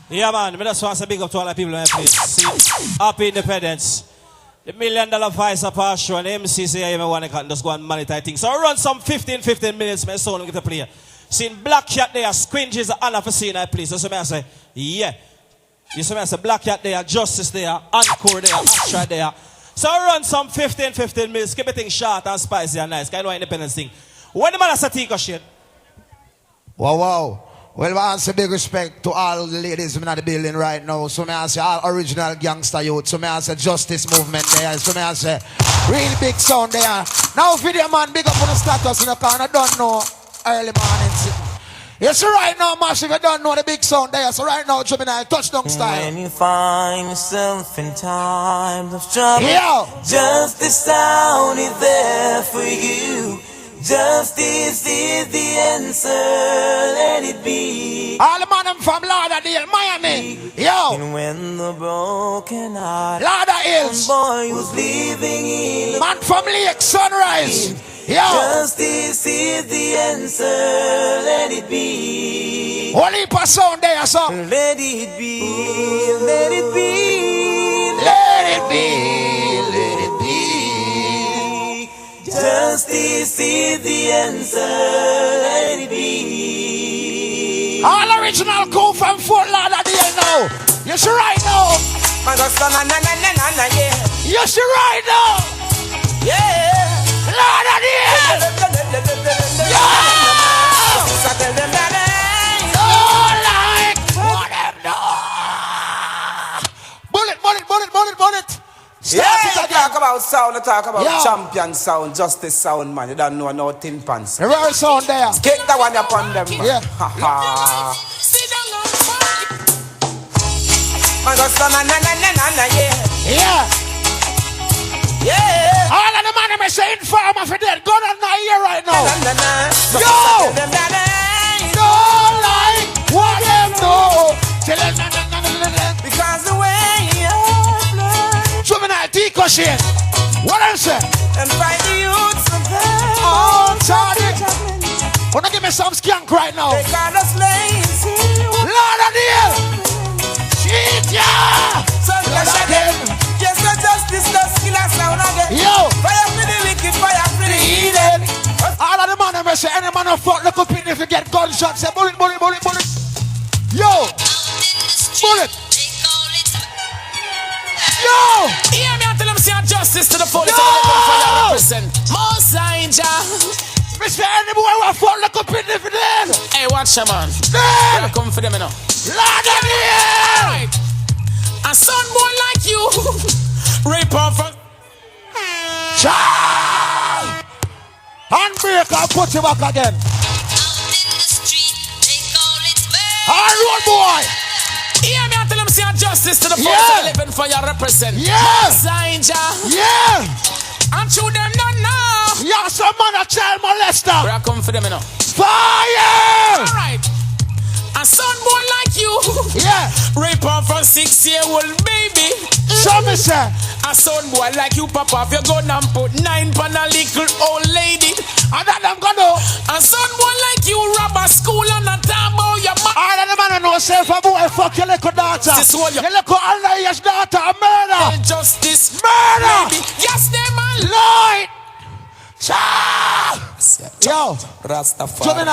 Yeah, man, I just want to say big up to all the people in the place. See, happy independence. The $1 million Vice of Power show and the MC say I want to just go and monetize things. So run some 15 minutes, my son get to play. Seeing Black Cat there, Squingy is an honor for seeing that place. That's what I say, yeah. You see me I say Black Cat there, Justice there, Onkore there, Astra there. So run some 15 minutes, keep everything short and spicy and nice. Kind of independence thing. When the man has a take shit? Wow. Well, I want to say big respect to all the ladies in the building right now. So I say all original gangster youth. So I say justice movement there. So I say real big sound there. Now video man, big up on the status in the car. I don't know early morning. Yes, right now, Massive, you don't know the big sound there. So right now, Gemini, touchdown style. When you find yourself in times of trouble, yeah. Justice sound is there for you. Justice is the answer, let it be. All the man from Lauderdall, Miami. Yo. And when the broken heart, Lauderdale, boy who's living in, man from Lake Sunrise. Yo. Justice is the answer, let it be. Only for sound there, so. Let it be, let it be, let it be, let it be. Justice is the answer, let it be. All original cool from Fort Lauderdale now. You see right now. You see right now. Yeah. Lauderdale. Yeah. No like what them know. Bullet. Yeah, you talk about sound, you talk about champion sound, justice sound, man. You don't know no tin pants. The real sound there. Kick that one upon them, man. Yeah. Yeah. All of the money me say informer for dead. God on my ear right now. Yo. No like what them know. Because the way Juvenile Tico shit. What else? And find the youths of oh, Charlie. Wanna give me some skank right now? They got us lazy. Lauderdale. Shit, yeah. Yes, the justice does kill us sound again. Yo. Fire for the wicked, fire for the heathen. All of the man I say any man of fuck look up in if you get gunshots. Say bullet. Yo. Bullet. Yo! Hear me and tell them say justice to the police and the represent. Most Ninja. Mr. Any boy will fall like a pin if it is. Hey, watch your man. Then! I'll come for them, you know. Lauderdale! Right. A son boy like you. Rape off from... Child! Handbrake, I'll put you back again. Hard road boy! Hear me and tell them say justice to the police and living for your represent. Yeah! Ninja. Yeah! And to them not now. Yeah, some man a child molester. Where I come for them, you know. Fire! Alright. A son boy like you. Yeah. Rape off from 6-year-old baby. Show me, sir. A son boy like you pop off your gun and put 9 pan a little old lady. And that I'm gonna. A son boy like you rob a school and a time about your mom. All of the man know self a boy fuck your little daughter. Your little underage daughter a murder. Justice. Murder. Baby. Yes, they man. Lord. Child. Yo. Rastafari.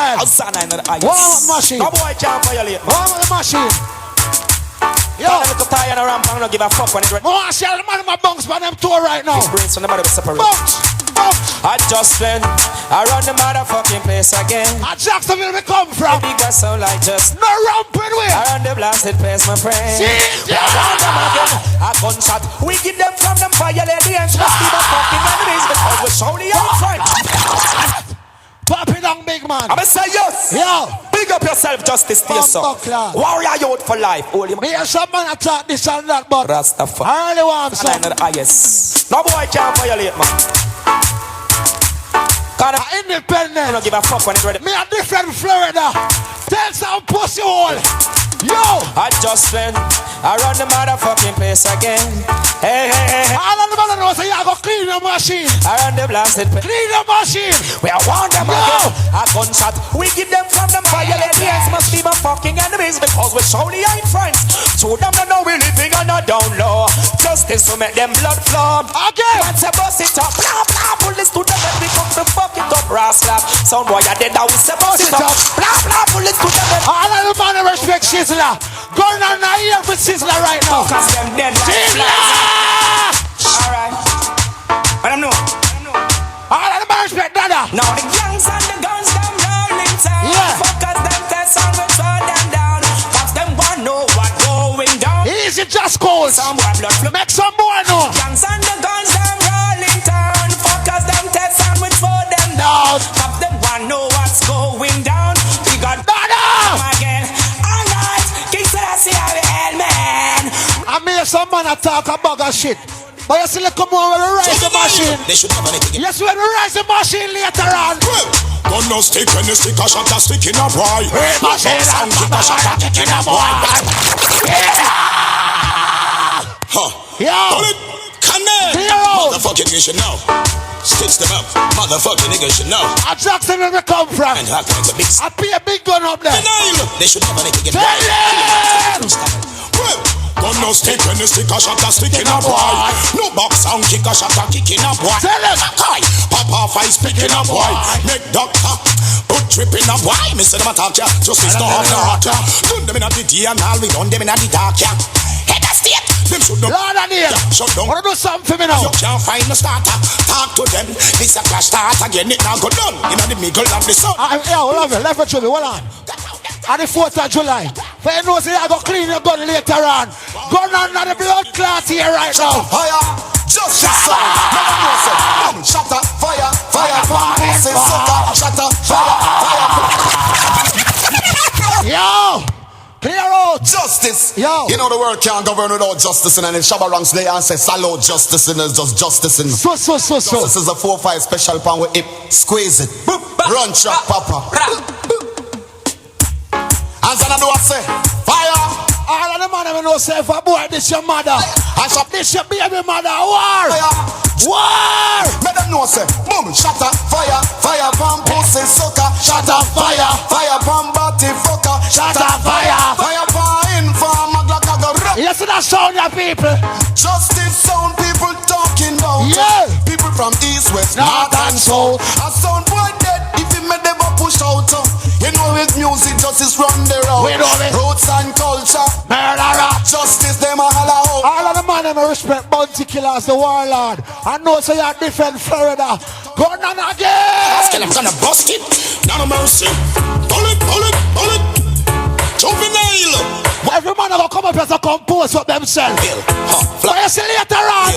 Warm up machine. No boy can't violate. Warm up the machine. Yo. I'm a little tired of ramp. I don't give a fuck when it I want to see all the man in my bunks by them tour right now. brains from the mother separate. Bunks. I just went around the motherfucking place again. At Jacksonville we come from. Big gas sound like just no ramping way. around the blasted place, my friend. See, yeah. Around them again, a gunshot. We get them from them violent must be the fucking enemies because we show the outside. Pop it on, big man. I'ma say yes. Yo. Big up yourself, justice to yourself. Warrior youth for life. Me and some man attack this and that, but Rastafari. I only want some. No boy can't violate, man. I'm independent. I don't give a fuck when it's ready. Me a different Florida. Tell some pussy hole. Yo. I just went Around the motherfucking place again. Hey, hey, hey. All of the man knows say you go clean the machine. Around the blasted place. Clean the machine. We are warn them again. A gunshot. We give them from them violent hands. Must be my fucking enemies because we surely ain't friends. To them they know we living on a down low. Justice to make them blood flow. Again. Once I bust it up. Blah blah. Bullets to them and we come to fuck it up. Brass slap. Sound boy I dead now we say bust it up. Blah blah. Bullets to them. All of the man respect Sizzler. Going on the ear for Sizzler right now. Cause them dead right. Alright. But I'm no. All of the man respect Dada. Now the gangs and the guns them rolling town. Yeah. Fuckers them test and we throw them down. Cause them want know what going down. Easy just cause. Some boy blood flow. Make some boy know. Gangs and the guns them rolling town. Fuckers them test and we throw them down. Cause them want know what's going down. We got Dada. again. Alright. King Selassie have a hell man. I mean some man talk about that shit. But you still come over the rise the machine. They should never make it. Yes, when we rise the machine later on. Gun no stick when you stick a shot a stick in a boy. Machine Sound kick a shot a kick in a boy. Huh. Yo. Pull it. Connect. Clear out. Motherfucking niggas should know. Stitch them up. Motherfucking niggas should know. I Jackson where we come from. And how can it's a big I pay a big gun up there. denial. They should never make it. Tell them. Well, gun no stick when you stick a shot a stick in a boy. No box sound kick a shot a kick in a boy. Tell them. Kai, papa fight speak in a boy. Make doctor put trip in a boy. Me say them a talk ya, justice no have no heart ya. Done them in a the day and all we done them in a the dark ya. Head of state, them should know. Lord and here. Shut down. Wanna do something for me now? You can't find the starter. Talk to them. This a clash start again. It now go done. In the middle of the sun. Yeah, hold on. Left it to me. Hold on. On the 4th of July. For you know, say I go clean your gun later on. Gun on the blood clot here right now. Fire, just sound. Never know say. Boom, shatter, fire, fire, pussy, sucker, shatter, fire. Yo, clear out. Justice. Yo. You know the world can't govern without justice, and then Shabba ranks there and say salute justice, and it's just justice. And So. this is a 4-5 special pan with hip. Squeeze it. Run chop, papa. And then I do what say. Fire. All of the man know say if a boy this your mother. And shop This your baby mother. War. fire. War. Let them know say. Boom, shatter, fire, fire, pump, pussy, sucker, shatter, fire, fire, pump, body, fucker, shatter, fire, fire, fire, inform, You see that sound, ya people? justice sound people talking about. Yeah. People from east, west, North and south. A sound boy dead if he made them push out. You know with music, justice run the road. We know it. Roots and culture. Murderer. Justice them a holla out. All of the man them respect bounty killers, the warlord. I know so you're different Florida. Go on again. I'm gonna bust it. None of mercy. Pull it. Juvenile. Every man will come up as a compose with themselves. But you see later on.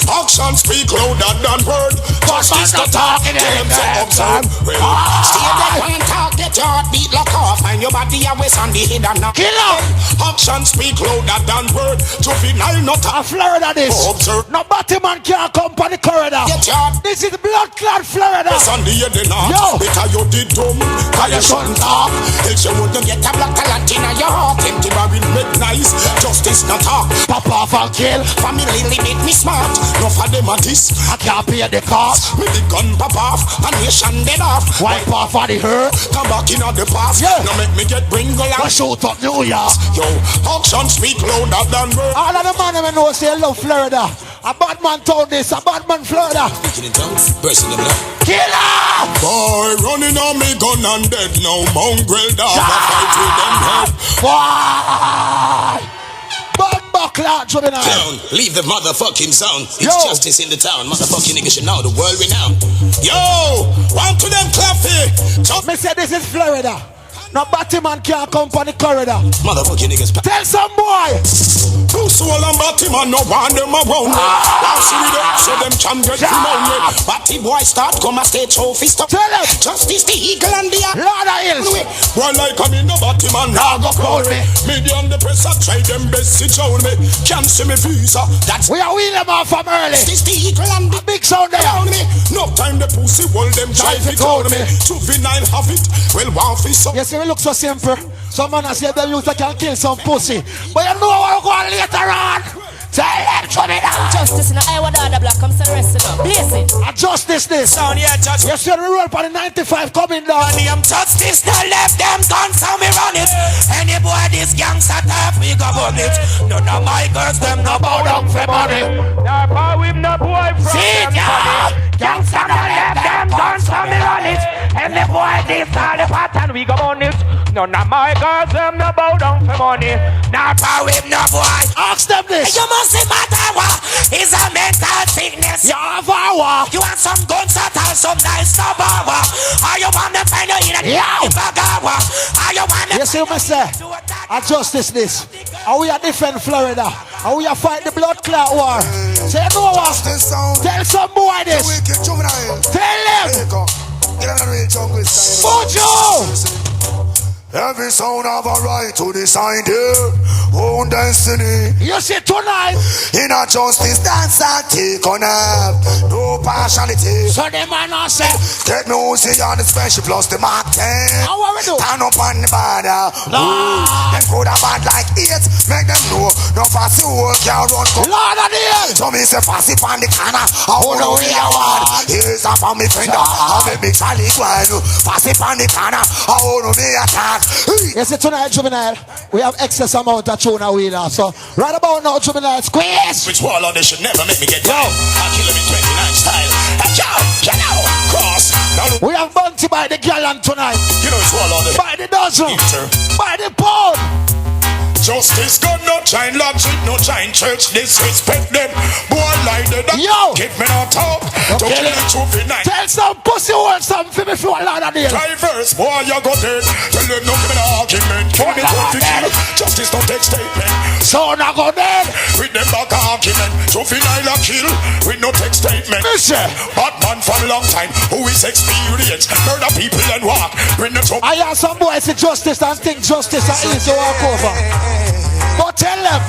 Actions speak louder than word. Justice not talking to them to observe. Stay there and talk, get your heartbeat lock off. And your body always on the head and knock. Killer. Actions speak louder than word. Juvenile not A Florida this. observe. No Batman can't come on the corridor. Get your heart This is blood clot Florida. on the head and Yo. knock. Because you did dumb, cause you shouldn't talk. Else you wouldn't get a black talent in your heart. Empty barrel make nice. Justice not talk. Pop off and kill. Family make me smart. No for them a this. I can't pay the cost. Me the gun pop off and nation dead off. Wipe off of the hurt. Come back in the past. Yeah. No make me get bringle Go and shoot up New York. yo. Action speak louder than word. All of the man them know say love Florida. A bad man told this, a bad man Florida. Speaking in tongues, bursting them blood. Killer! Boy running on me gun and dead now. Mongrel dog a fight with them head. Why? Bomba clout juvenile. Down, leave the motherfucking sound. It's Yo. justice in the town. Motherfucking niggas should know the world renowned. Yo, one to them clappy. Me say this is Florida. No Batman can't come on the corridor. Motherfucking niggas. Tell some boy. Two soul and Batman, no one them around me. I'll see with them, so them can get to know me. Batty boy start come a stage trophy stop. Tell him. Justice the eagle and the Lord of Hills. boy like I mean no Batman, now go call me. Media and the press I try them best to show me. Can't see me visa, that's We are wheeling them off from early. this the eagle and the Big sound there. around me. No time the pussy hold them try to call me. Juvenile have it, well one for some. You see it looks so simple. Some man has said them youth that can kill some pussy. But you know what we're going later on. Tell them to me now. Justice in the eye with the black. Come to the rest of them. Blaze it. Justice this. Sound yeah, judge. You see the roll for the 95 coming down. I am justice, no left them guns, how me run it. Any boy this gangster type, we go burn it. None of my girls, them no bow down for money. Now power with no boy from them money. Gangster no left them guns, how me run it. Any boy this all the pattern, we go burn it. None of my girls, them no bow down for money. Now power with no boy. Ask them this. You must see matter what is a mental sickness. You have our. You want some guns that have some nice stuff. Are you want to find out in a Bagawa? Are you want to? You see what I say? I justice this. Are we a defend Florida? Are we a fight the blood clot war? Say no what? Tell some boy this. Tell them. Mojo. Every sound have a right to decide their own destiny. You see tonight. In a justice dance and take on up. No partiality. So the man I say. Take music on the special plus the Mark 10. How we do? Stand up on the border. Lord. Them could have bad like it. Make them know. No fussy work can run. Lord of the hell. So me say fussy on the corner. I wanna we are one. Here's a for me friend. I'll be big Charlie Guano. Fussy on the corner. I wanna be attacked. You see tonight, Juvenile, we have excess amount of tuna wheeler. So right about now, Juvenile, squeeze. Which wall on this should never make me get down. I'll kill him in 29 style. Get out, cross. Now, We have bounty by the gallon tonight. you know it's wall on this. By the dozen. Enter. By the pound. Justice God, no giant logic, no giant church, disrespect them. Boy like the Yo. Get me on top. Don't kill it too night. Tell some pussy or something for me for a lot of days. Diverse, boy, you got dead. Tell them no give me no argument. Kill me to kill. Justice don't take statement. So now go dead. With them back argument. Juvenile a kill. With no take statement. Mister. Bad man for a long time. Who is experienced. Murder people and walk. Bring them to. I hear some boys see justice and think justice is easy to walk over. But tell them.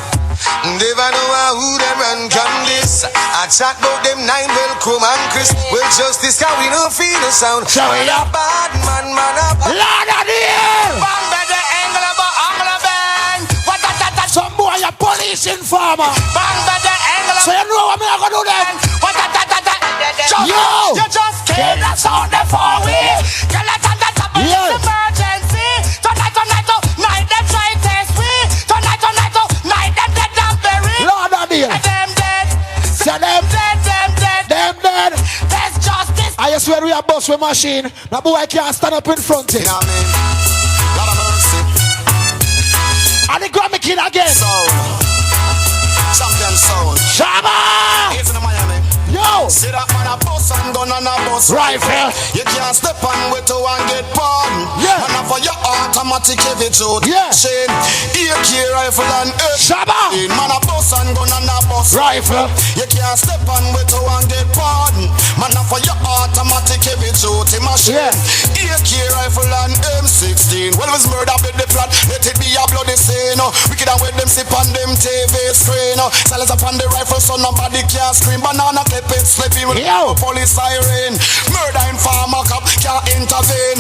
Never know who them run from this. I chat about them 9 well Chrome and Chris. Well justice can we no feel the sound. So we a bad man up. Lord of the hell. Bang better angle of a bang. What that. Some boy a police informer. Bang better angle of. So you know what me gonna do then? What that. Yo. You just came that sound the 4-way. Girl that Yeah. emergency. Tonight night them try test we. Tonight night them dead and buried. Lord of the hell. Them dead. Say them. Dead. Them dead. There's justice. I swear we are boss with machine. Now boy can't stand up in front of it. You know what I mean? Lot of mercy. And the Grammy King again. Soul. Champion soul. Shabba. Here's in Miami. Yo. See that man a bus and gun and a bus Rifle. You can't step on with two and get pardon. Yeah. Man for your automatic heavy truth. Yeah. Chain, AK rifle and Shabba. Man a bus and gun and a bus Rifle. You can't step on with two and get pardon. Man for your automatic heavy duty machine. Yeah. AK rifle and M16. Well, it was murder with the plot. Let it be a bloody scene. Wicked and with them sip on them TV screen. Silence upon the rifle so nobody can scream. Banana clip it, slipping with police siren. Murder in farmer cop can't intervene.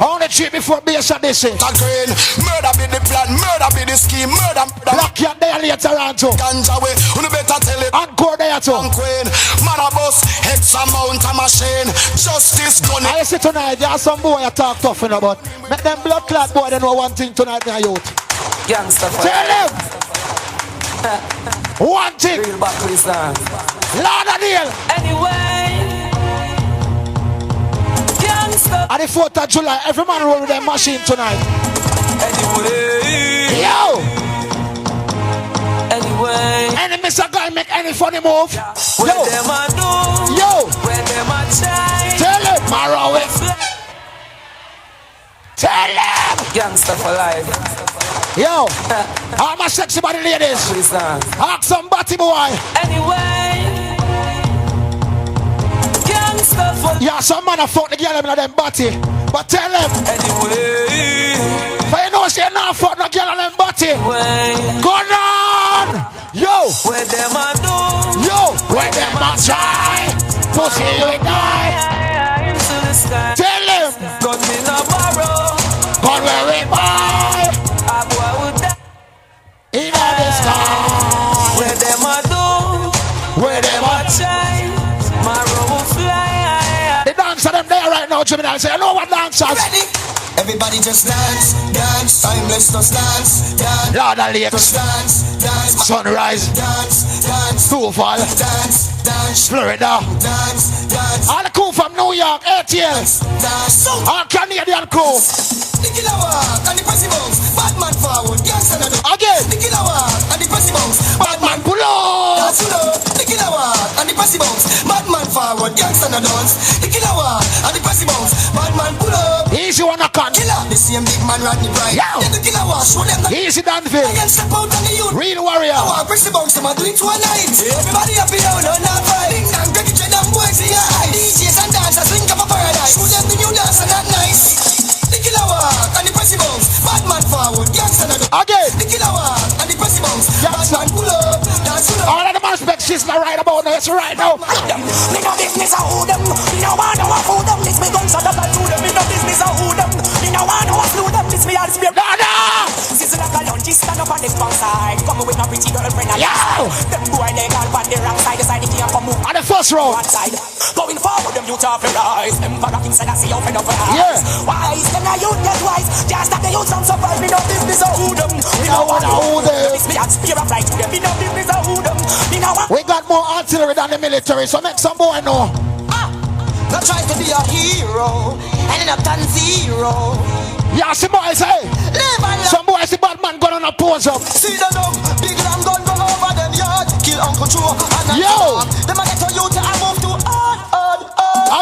Only treat before base of this. Green. Murder be the plan, murder be the scheme. Murder. Lock your there later on too. Ganja way, you better tell it. Encore there too. Queen, man a bus, X amount of machine. Justice gun. I see tonight there are some boy I talk tough in about. Make them blood clot boy they know one thing tonight my youth. Gangsta for Tell them. One thing. real Buckley's land. Lord of the hell. Anyway, gangsta. On the 4th of July, every man roll with their machine tonight. Anyway, Yo! anyway. Any Mr. Guy make any funny move? Where Yo! them a do? Yo! Where them a try? Tell him! Marrow it! Tell him! Gangsta for life. Yo! All my sexy body ladies! Please land. Ask some batty boy! Anyway, gangsta for Yeah, some man a fuck the girl in them body. But tell him! anyway. For you know she not fuck no girl in them body! Way. Go on! Yo! Where them a do? Yo! Where them a try! Pussy you die! Into the sky. Tell him! Gun me no borrow. God where we Gemini, say, you know what dancers? Ready? Everybody just dance, dance, timeless just dance, dance. Lauderdall Lakes, just dance, dance. Sunrise, Dance, dance. Snowfall, Dance, dance. Florida. Dance, dance. All the crew from New York, ATL. Dance. All Canadian crew. The killer walk and the pressy bounce. Bad man forward, gangsta no do. Again. The killer walk and the pressy bounce. Bad man Pull up. dance slow. The killer walk and the pressy bounce. Bad man forward, gangsta no dance. The killer walk and the pressy bounce. Bad man pull up. Easy one a con. Killer, the same big man Rodney Bright. Yo. Then the killer walk, show them that. Easy Danville. I can step out on the youth. Real warrior. I want pressy bounce, I'm a do it to a night. Everybody happy now, no not fight. Ding dong, Greggy J, them boys in your eyes. DJs and dancers, link up a paradise. Show them the new dance and that nice. The killer walk and the pressy bounce. Bad man forward, gangsta no do. Again. The killer walk and the pressy bounce. Bad Gangsta. man pull up, dance pull up. All of the aspects she's not right about now. It's right now. Me no business a who them. Me no want no a fool them. This me gun shot up and shoot them. Me no business a who them. Me no want no a flew them. This me all spear. Nada. Sizzle like a lunch, stand up on the strong side. Come with my pretty girlfriend and Yo. them boy they all on the wrong side. The side they can't come move On the first row. one side. Going forward, them youth off the rise. Emperor King Selassie open up your eyes. Yeah. Wise, them a youth get wise. Just that the youth some survive. Me no business a who them. Me no want no who them. This me all spear up right to them. Me no business a who them. Me no want. We got more artillery than the military, so make some boy know. Not try to be a hero, ending up on zero. Yeah, some boys say. Live and love. Some boys see bad man gun on a pose up. See the dumb, big long gun go over them yard. Kill Uncle Joe and Yo. them a get to you to I move to on.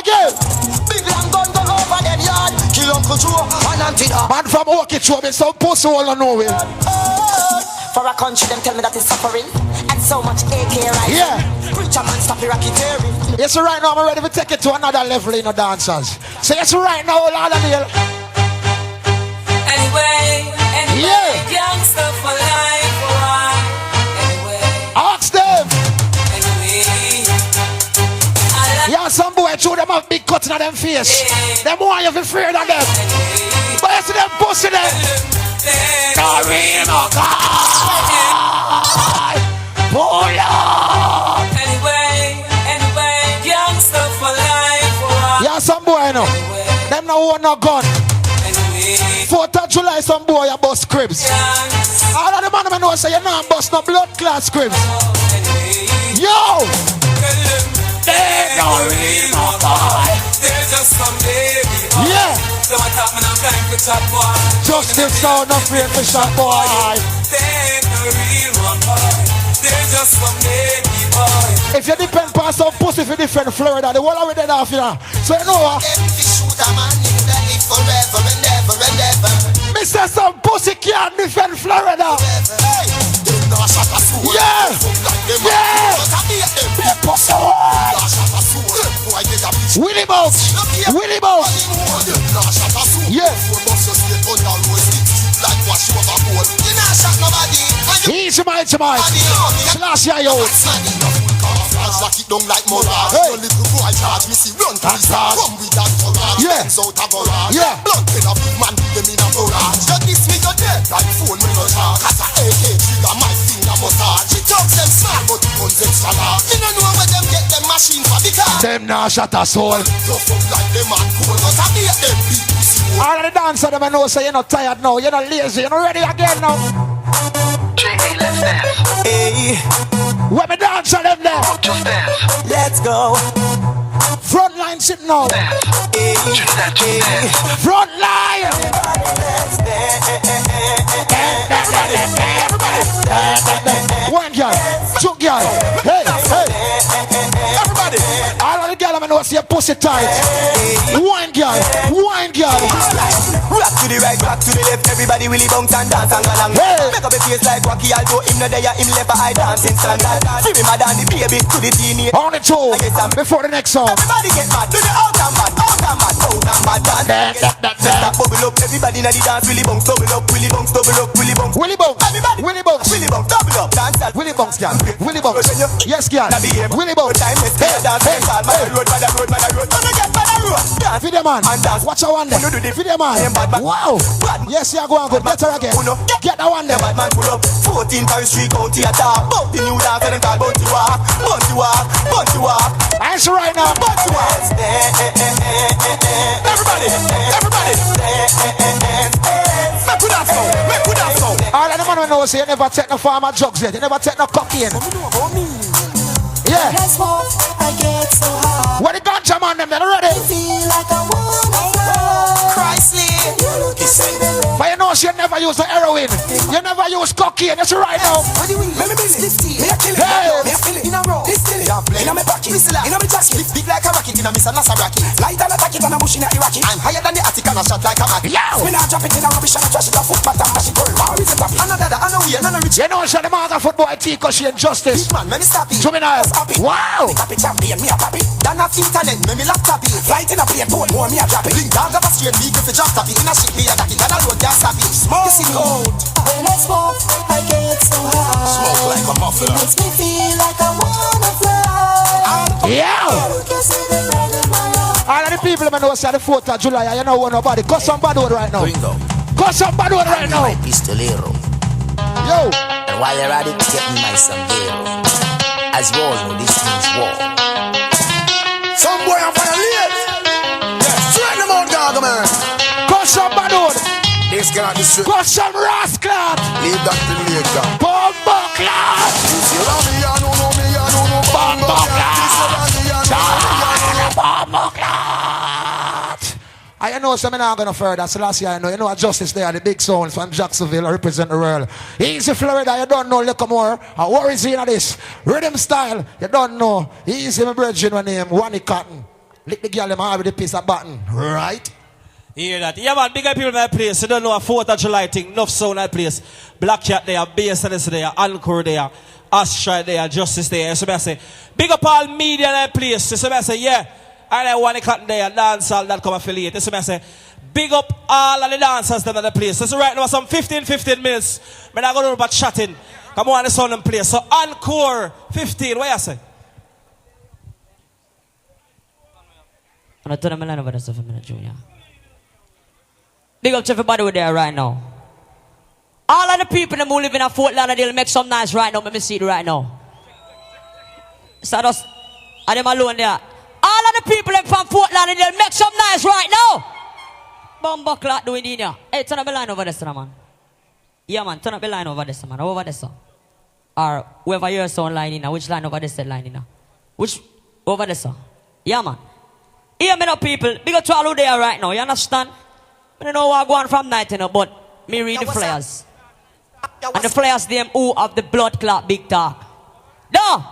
Again. Big long gun go over them yard. Kill Uncle Joe and until Man from Okeechobee, some pussy all on nowhere. For a country, them tell me that it's suffering and so much AK right. Yeah. Preacher man stop your racketeering. Yes, right now I'm ready to take it to another level in the dancers. So yes, right now, Lauderdale. Anyway, Yeah. gangster for life, why? Anyway, Ask them. anyway. Yeah, some boy throw them have big cuts in them face. Them want you to be afraid of them. But you see them pussy them. No real no God. Pull up. Anyway, gangster for life, why? Yeah, some boy know. Them no want no gun. Anyway, 4th of July, some boy a bust cribs. gangster, All of the man know say you not bust no blood class cribs. anyway. Yo. Tell them, They no real no God. they're just some baby boy. Yeah. So I talk when I'm time for chat boy. Justice sound afraid for shot boy. They ain't no real one boy. They're just some baby boy. If you depend on some pussy if you defend Florida, the whole of it dead off here. So you know what? If you shoot a man, you that live forever and ever and ever. Mr. Some pussy can't defend Florida. Hey, them not shot a soul. Yeah. Yeah. Pussy boy. Willie Bounce. Willie Bounce. Yeah. Easy mind to mind. Slash your youth. Lock it down like Morale. Hey. Your little boy charge me, see run to the stars. Come with that Morale. Yeah. Out a garage. Yeah. Blunt in a big man, them in a barrage. You diss me, you're dead. Like phone, me no charge. Cause a AK trigger, my finger massage. She talks them small, but it guns extra large. Me no know where them get them machine for the car. Them now shot a soul. You fuck like them and cool. But I beat them big pussy. All of the dancers them know say you're not tired now. You're not lazy. You're not ready again now. Hey, Where me dancer them there? let's go. Front line sitting now. Hey, hey. Front line. One girl, two girl. Hey, hey. Everybody. All of the girl I know see your pussy tight. One girl, one girl. Rock to the right, rock to the left. Everybody really bounce and dance and go along. Hey. Make up a face like Rocky, although him no there, him left a eye dancing standard. Free me mad and the baby to the teenage. On the two before the next song. Everybody get mad, do the out and mad, out and mad, out and mad dance. That bubble up, everybody in the dance, really bounce, double up, really bounce, double up, really bounce. Willie Bounce, Everybody, Willie Bounce, really bounce, double up, dance. Willie Bounce. dance, girl. Willie Box. Yes, girl. Willie Box. Video man. Watch a one there. Video man. Wow. Yes, you are going good. Better again. Get the one there. 14 Paris Street County attack. Bounty New York and call Bounty Walk. Bounty Walk. Bounty Walk. Answer right now. Bounty Walk. Everybody. Make good that sound. All of the man who knows you never take no farmer drugs yet. You never take no cocaine. Yeah. What the ganja man them, they're ready. But you know she never use the heroin. You never use cocaine. That's right now. Hey. Big like a rocket in a miss and a rocket. Light and attack it and a bush in a Iraqi. I'm higher than the attic and a shot like a Mac. When I drop it in a rubbish and a trash it a footpath and mash it going. Wow, is it a another I know we another rich. You know she the mother football team because she injustice. Man, let me stop it. Juvenile. Wow. Pick up a champion, me a papi. Dan have internet, me laptop it. Flight in a plane, told more me a drop it. Link down of a straight beat if you drop top it. In a shit me a got it and a road gas stop it. Smoke. You see me out. When I smoke, I get so high. Smoke like a muffler. It makes me feel like I wanna fly. Yeah. All of the people that know say the 4th of July, you know nobody. Got some bad word right now. Got some bad word right now. My pistolero. Yo. And while you're at it, get me my sombrero. As war, no, this means war. Some boy on fire late. Yes, straighten them out, dog, man. Got some bad word. This guy on the street. Got some rascal. Leave that to later. Bomba clad. This is me, I know me, I know Bomba clad. I know some not going to further. So last year I know. You know Justice there, the big sounds from Jacksonville represent the world. Easy Florida, you don't know. Look more. What is in this? Rhythm style, you don't know. Easy my brethren when name Wani Cotton. Lick the girl them have with the piece of button. Right? You hear that? Yeah man, bigger people in that place. You don't know a 4th of July thing. Enough sound that place. Black Cat there, Bass there, Onkore there, Astra there, Justice there. So I say, big up all media in that place. So I say, yeah. And I want to cut there, Dancehall that come affiliate. So I say, big up all of the dancers that are the place. So right now, some 15 minutes. I'm not going to about chatting. Come on, the sound and play. So Encore 15, what you say? I'm going to turn my line over there for a minute, Junior. Big up to everybody over there right now. All of the people who live in a Fort Lauderdale make some nice right now. Let me see it right now. So just, are them alone there? All of the people from Fort Lauderdale make some nice right now. Bomba clock doing in here. Hey, turn up the line over there, man. Yeah, man, turn up the line over there, man. Over there, sir. Or whoever you're sound line in here. Which line over there said line in here? Which over there, sir? Yeah, man. Hear me now, people. Big up to all who there right now. You understand? I don't know what I'm going from night, you know, but me read the flyers. And the flyers, them who have the blood clot big talk. No.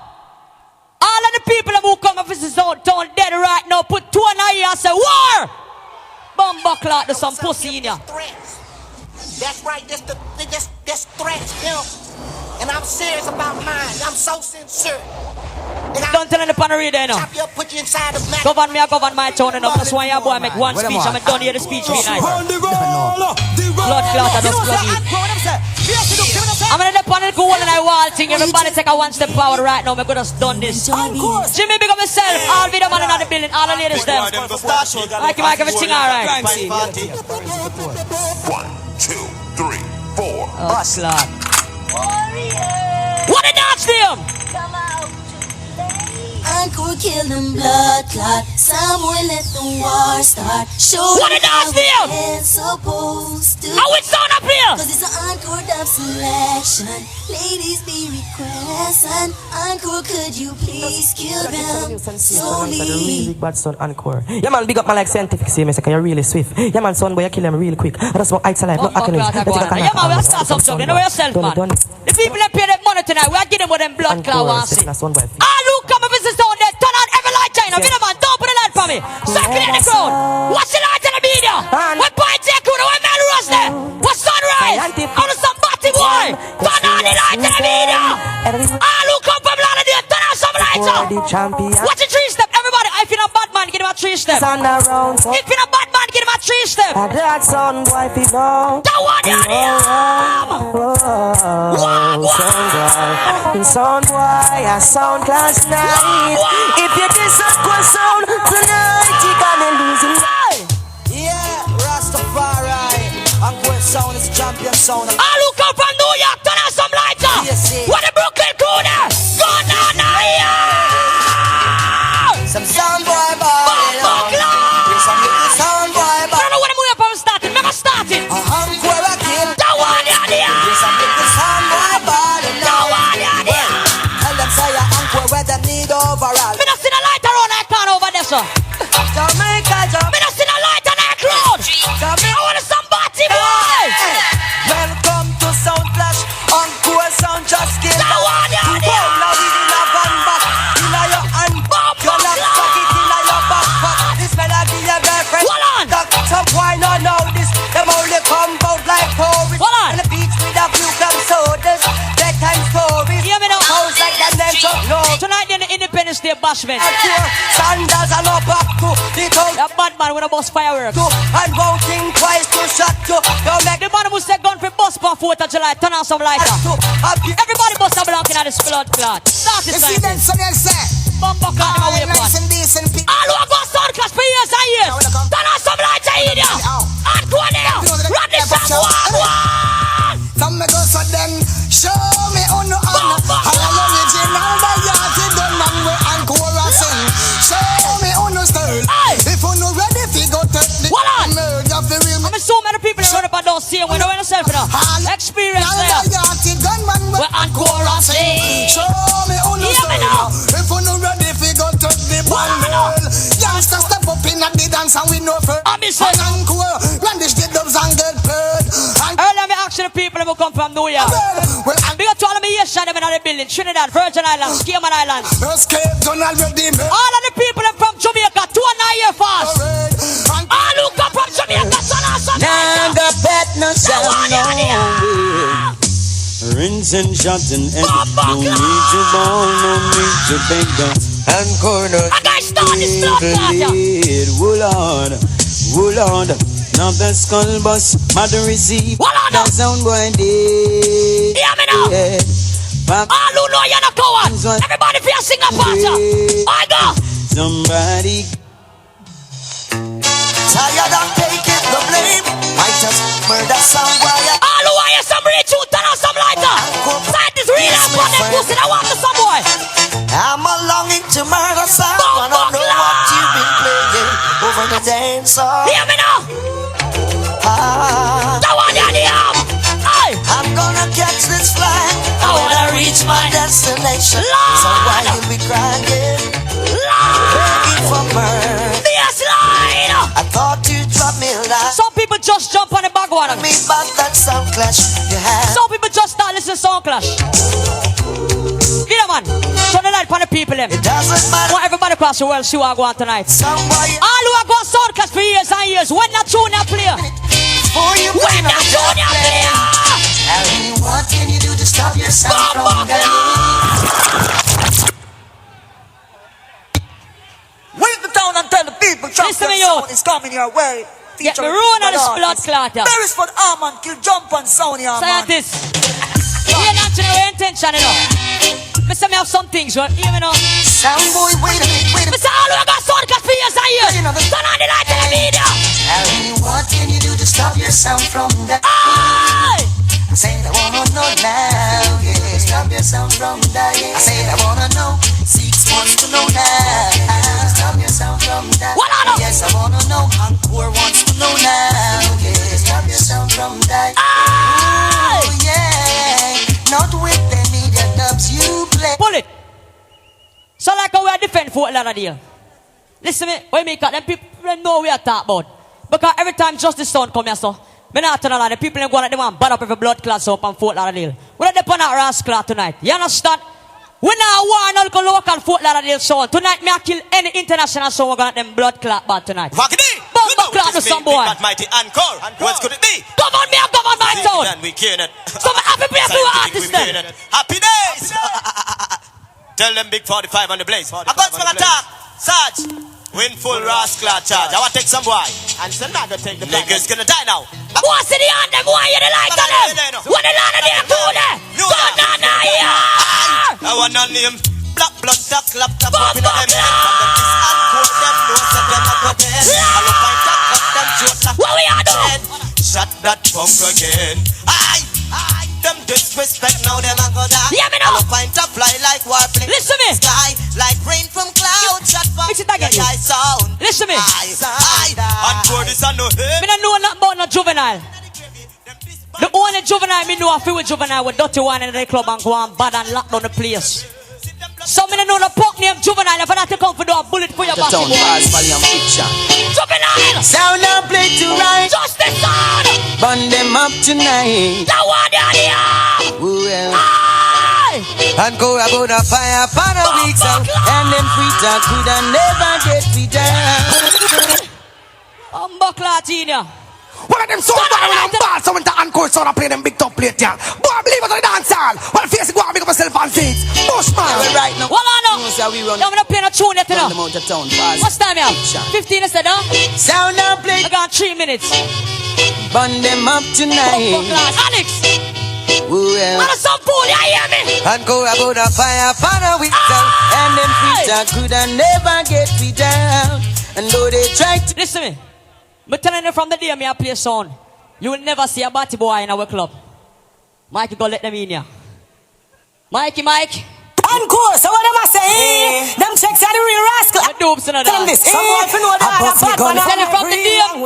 All of the people who come off this town dead right now, put 2 in a ear and say, war! Bomba clot, there's some pussy in here. That's right, this threats, you know. And I'm serious about mine. I'm so sincere. Don't tell any pannery there now. Govern me, I govern my town enough. That's why your boy make one speech. I'm done here the speech me nice. Blood clot and just bloody. I'm in the panel cool and I want thing. Everybody take a 1 step forward right now. We could have done this. Jimmy big up myself. All video man in the building. All the ladies them. I can make everything alright. 1, 2, 3, 4. Oh, clot. What a dance name! Onkore kill them blood clot. Someone let the war start. Show what a dance name! It's supposed to. How it's sound up here? Cause it's an encore dub selection. Ladies be requesting. Encore, could you please kill them slowly? Really bad son, Encore. Yeah man, big up my like scientific say me say you're really swift. Yeah man, son boy, you kill them real quick. I just want heights alive, not acronyms. Yeah man, we'll start something. You know yourself, man. The people that pay that money tonight, we're giving them what them blood clot wants. All who come up visit down there, turn on every light China. Video man, don't put a light for me. Circulate the crowd. Watch the light in the media. What point take you? What man rush there? What sunrise? Out of some batty boy. Turn on the light in the media. All who come from Lauderdale, turn on some lights up. Watch the 3 step. Everybody, if you're not bad man, give him a 3 step. If you're not bad man, give him a 3 step. That one, you're the arm. Sound boy, a sound class night. If you diss Encore sound tonight, you gonna lose it. Yeah, Rastafari. Encore sound is champion sound. All who come from New York, turn on some lights up. What the Brooklyn crew there? Go down here. Some sound boy body. Some little sound boy body. I don't know when I'm moving from starting. Never started. Encore again. That one here. Some little sound boy body. That one here. Tell them say Encore where them need overall. Me not see the light around that can over there, sir. Jamaica, Me not see the light on that crowd. I want some party boy. Welcome to Sound Clash. Encore sound just kill. That one here. Now we in a van back. In your hand. You're not stuck it in your backpack. This melody your girlfriend. Hold on. Some why not know this? Them only come out like tourists. Hold on. On the beach with a few club sodas. Bedtime stories. Hear me now. House like that name so no. Tonight in the Independence Day bashment. Sandals and no back to the town. That bad man with a bus fireworks. And won't think twice to shot to. Don't make The man who said gun for bus for 4th of July. Turn on some lighter. Everybody bust a block in this blood clot. Start this You see them, so they say. Bumbo clot in my way, Nice and decent people. all who have got sound class for years and years. Turn on some lighter in here. And go in here. Run this song one. Some me go so them show me on the honor. How original the yard is done and we Encore sing. Show me on the style. If you no ready, fi go take the murder for real. I mean, so many people that run up and don't see it. We know yourself, you know. Experience there. We're Encore sing. Show me on the style. If you no ready, fi go take the ball. Youngsters step up in the dance and we know for. I'm saying. Encore, brandish the dubs and get paid. Earlier, me ask the people who come from New York. Big up to all of me here, shot them in the building. Trinidad, Virgin Islands, Cayman Islands. All of the people from Jamaica, 2 and 9 years fast. All who come from Jamaica, turn on some lights. Nanga bet no sound no. Rinse and shot and edit. No need to ball, no need to beg them. And corner. I got start this blood clot. Oh Lord. Now the skull bus, mother receive. The sound boy did. Hear me now. All who know you're not coward. Everybody feel sing a part. I go. Somebody. Tired of taking the blame. Might just murder somewhere. All who want some rich, turn on some lighter. Side this real up on that pussy. I want to some boy. I'm a longing to murder someone. I don't know what you've been playing over the dance hall. Hear me now. That one in the arm. I'm gonna catch this flight. I wanna reach my destination. Lord. So why you be crying? Begging for mercy. Yes, line. I thought you dropped me a line. Some people just jump on the back one. Me about that sound clash you had. Some people just start listening to sound clash. Get man. Turn the light for the people them. It doesn't matter. Want everybody across the world see what I go on tonight. Somebody all who are going sound clash for years and years. When that tune that play. When that tune that play. What can you do to stop yourself from getting? Wait the town and tell the people champion sound is coming your way. Get me ruin on this blood clot. Paris for the arm and kill jump and sound your man. Scientist. You're not to know intention, you know. Mr. Me have some things, right? Hear me now. Sound boy, wait a minute. Mr. All who got sound clash for years and years. Turn on the light in the media. Tell me what can you do to stop your sound from that? I said I wanna know now, yeah. Stop your sound from dying. I said I wanna know. 6 months to know now. Stop your sound from dying. Yes, I wanna know. Encore wants to know now, yeah. Stop your sound from dying. Oh yeah. Not with the media dubs you play. Pull it. So like how we are defend Fort Lauderdale. Listen me, when me cut them people know we are talking about. Because every time Justice Sound come here, so me not turn around. The people go like them and bad up every blood clot up on Fort Lauderdale. We're not depend on Ras clot tonight. You understand? We now want to local Fort Lauderdale sound. Tonight me I kill any international sound. We're gonna them blood clot bad tonight. Bumbo clot to some boy. Mighty Onkore. What could it be? Come on me and come on my sound. We can it. So me happy play to artists then. Happy days. Tell them big 45 on the blaze. I got some attack. Sarge. Win full rascal charge. I want to take some boy. And so not to take the niggas gonna die now. What's in the hand them? Why you the light on them? What the land of their cool there? Go down now. I want no name. Black blood, duck, clap, clap, up in them head. From them this Onkore, them know, so them a go dead. I look like that, cut them short, like what we are doing? Shot that punk again. Aye, them disrespect now, them a go die. Yeah, me know. I look like to fly like warplane. Listen me. Sky, like rain from clouds. Shot from Mix it again. your eye sound. Listen me. Aye, Onkore this a no head. Me don't know nothing about no juvenile. The only juvenile me know I feel with juvenile with dirty one in the club and go on bad and lock down the place. So me don't know the punk name juvenile. If I have to come for do a bullet for your body, boy. Juvenile. Sound and play to right. Just the sound. Burn them up tonight. The one here. Well. And go about a fire for a week out. And them free talk could I never get me down. I'm Latino. One of them so bad when I'm bad, so when the Onkore sound I play them big top plate, yeah. Boy, I believe it on the dancehall. Well, face it, go and make up myself on things. Bushman. Yeah, we're right now. Hold on now. I'm gonna play a tune yet, you know. What's time here? 15 instead, huh? Sound and play. I got 3 minutes. Burn them up tonight. Alex. Well. Man, some fool, you hear me? And go about a fire for a week out. And them free talk could I never get me down. And though they try to. Listen to me. I'm telling you from the day me I play sound, you will never see a batty boy in our club. Mikey, go let them in here. Mikey. Onkore, so what am I saying? Them checks are the real rascal. The dopes in the Tell them this. Someone to know that I'm bad man. I'm telling you from the day. I'm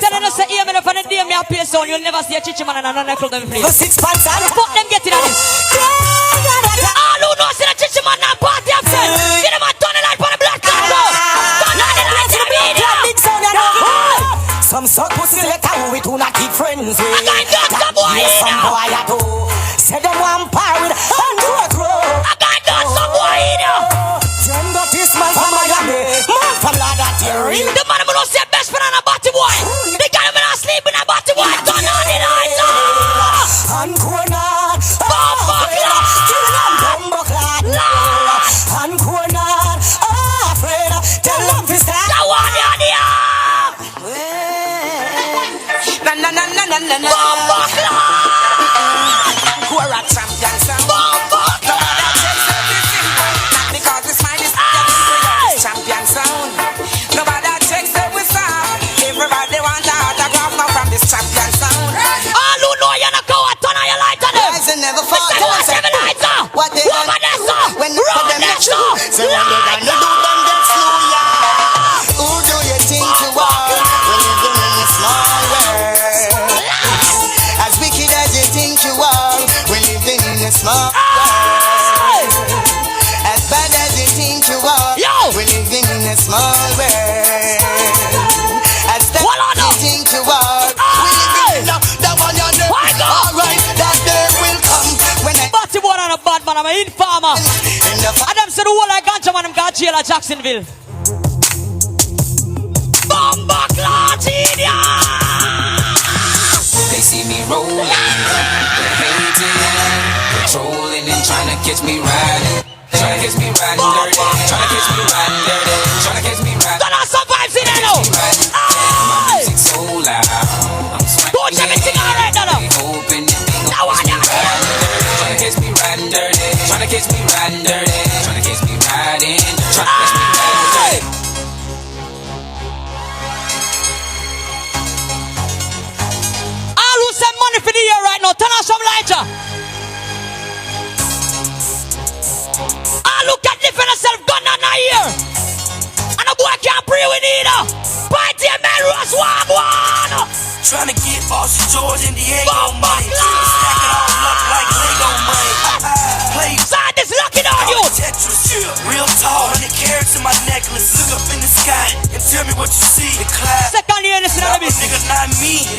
telling you say even from the day me I play sound, you'll never see a chichi man in another club them play. The 6 pants and fuck them getting at this. All who know see the chichi man now party upset. See them man turn the light for the black card. Turn on the light in the media. Some suck pussy letter who we do not keep friends with. I got some boy in here. Say them one power with Onkore crow. I got some boy in here. Them got this man from Miami, man from Lauderdall. The man who don't say best friend on a batty boy. The guy who don't sleep in a batty boy. Turn on the lights. Onkore not. Onkore not. Afraid. Tell them to stop. The one here. Na. Who are a champion sound? Because this mind is champion sound. Nobody checks that we sound. Everybody wants an autograph now from this champion sound. All who know you're not going to turn on your light on them. Guys, they never fall. What they do? When they put them next to. So when they done, they do them get slow, yeah. Who do you think you are? When you're doing a small world. As wicked as you think you are. When you're living in a small world. As bad as you think you are. When you're living in a small world. As bad as you think you are. When you're living in that one you know. Alright, that day will come. When I Batty boy and a bad man, I'm an informer. Adam said the whole like ganja man, I'm got jail at Jacksonville. Bomba Claudia! They see me rolling, painting, patrolling and trying to catch me riding. Trying to catch me riding dirty. Trying to catch me riding dirty. Trying to catch me riding. Got on some vibes in there now. My music's so loud. I'm Put everything alright now. Hoping that they gon' catch me riding dirty. Trying to catch me riding dirty. Trying to catch me riding dirty. Trying to catch me riding. Trying to catch me riding dirty. All who send money for the year right now, turn on some lighter. All who can defend themselves, gun on a ear. And a boy can't pray with either. Party a man, Ross, one. Trying to get Bossy George and Diego money. Stack it all up like Lego money. Play side this looking on you. Tetris, real tall, 100 carats in my necklace. Look up in the sky and tell me what you see. The cloud. Second year, listen to me. Nigga, not me.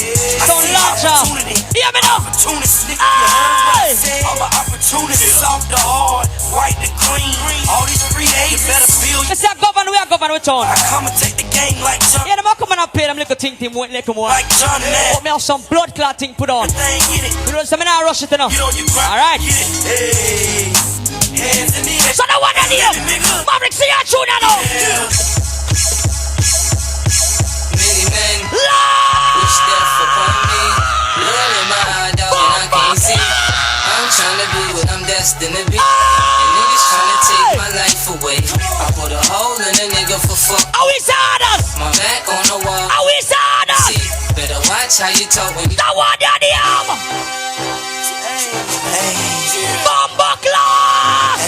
Don't launch out. Hear me now. Opportunists, nigga, you heard what I said. All my opportunities, soft to hard, white to green. All these free agents better feel you. Let's say governor, we are governor with town. I come and take the game like John. Yeah, them are coming up here, them little thing, won't let them like John. Put me have some blood clot thing put on. You know, so I'm not rush it enough. Alright. So no one in here. Maverick, see your tune now. Many men wish death upon me. Blowing my heart out and I can't see. I'm trying to be what I'm destined to be. away. I put a hole in a nigga for fuck. How is others? My back on the wall. How is others? See, better watch how you talk when you. That one down the arm. Bomba class.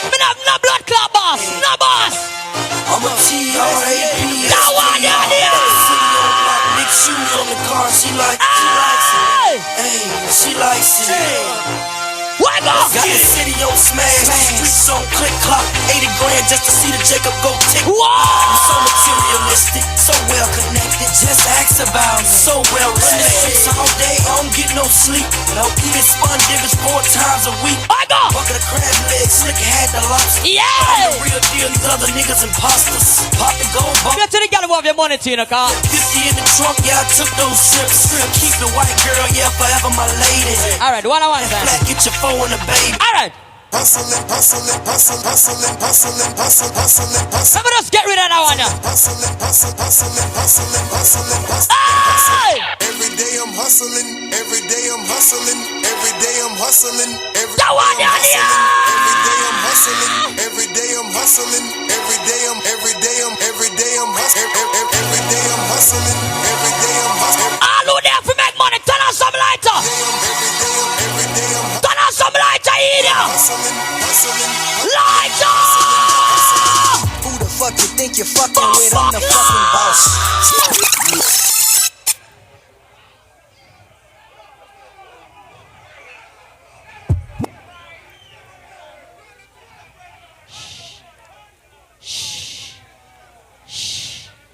Me have no blood clot boss. No boss. I'm a T-R-A-P. That one down the arm. Big shoes on the car. She likes it. She likes it. Wake up! Got the city on smash, streets on click clock, 80 grand just to see the Jacob go tick. Whoa! I'm so materialistic, so well connected. Just ask about me, so well respected. All day, I don't get no sleep. No eating spun divots 4 times a week. Wake up! Bucket of crab legs, slick had the lobster. Yeah! I'm the real deal, these other niggas imposters. Pop the gold bar. Get to the gallon of your money to your car. 50 in the trunk, yeah, I took those trips. Keep the white girl, yeah, forever my lady. Alright, what I want is that. Black, get your phone and a baby. Alright. Hustling, hustling, hustling, hustling, hustling, hustling, hustling, hustling. Let me just get rid of that one now. Hustling, hustling, hustling, hustling, hustling, hustling. Hey! Every day I'm hustling. Every day I'm hustling. Every day I'm hustling. Every that one down here. Every day I'm hustling. Every day I'm hustling. Every day I'm hustling. Every day I'm hustling. Every day I'm hustling. All who there for make money, turn on some lighter. Every day I'm turn on some lighter here. Lighter. Who the fuck you think you're fucking with? I'm the fucking boss.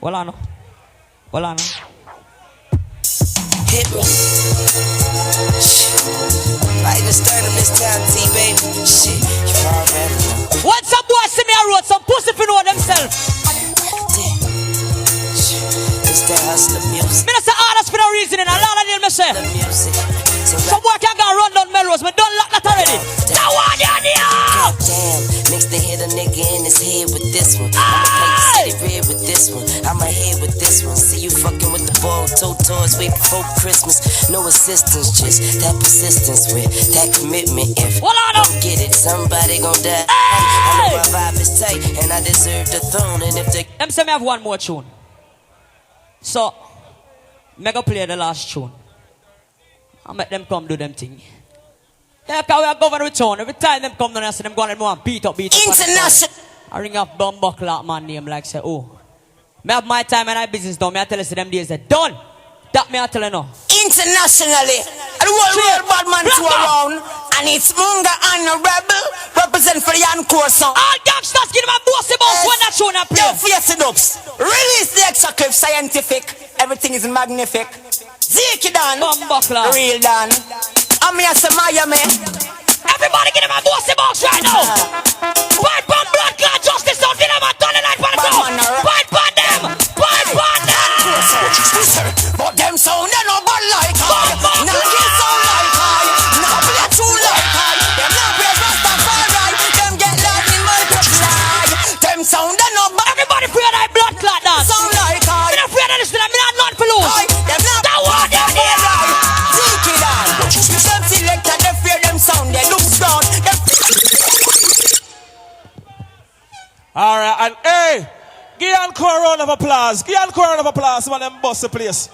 Well, I know. Hit me. Like the start of this time, T, baby. Shit, you already know. Once some boy see me, I wrote some pussy for know themselves. It's that hustler music. Me not say all that's for no reason, and a lot of them me say. Some boy can go run down Melrose, me don't lock that already. That one down here. Damn, mix the hit a nigga in his head with this one. I'ma paint the city red with this one. I'ma hit with this one. See you fucking with the ball, toe toys way before Christmas. No assistance, just that persistence with that commitment. If I don't get it, somebody gon' die. I know my vibe is tight, and I deserve the throne. And if they them say me have one more tune. So, me go play the last tune. I make them come do them thing. Yeah, because we are governor with tone. Every time them come down and say them go and more beat up. International. I ring up Bumbuckle out man name like say, oh. Me have my time and I business done. Me I tell you them days that done. That me I tell you no. Internationally, the whole real bad man to around. And it's Munga and a rebel. Represent for the Onkore song. All gangsters give them a bossy boss when that tune a play. Yo, face it ups. Release the extra clip, scientific. Everything is magnific. Zeke Dan, real Dan. I'm here to Miami. Everybody get him a bossy box right now. Fight for blood clot justice, don't get him a ton of light for the crowd. Fight for them, fight for them. But them sound they no bad like I. Now kill sound like I. Now play true like I. Them now play Rastafari. Them get loud in my reply. Them sound they no bad. Everybody pray that blood clot dance. Sound like I. Me not afraid of this thing, me not none for lose. Them now that one down here. Zeke Dan. Them selector they fear them sound they look strong. Alright, and hey, give Onkore a round of applause. Give Onkore a round of applause. Man, them bust the place.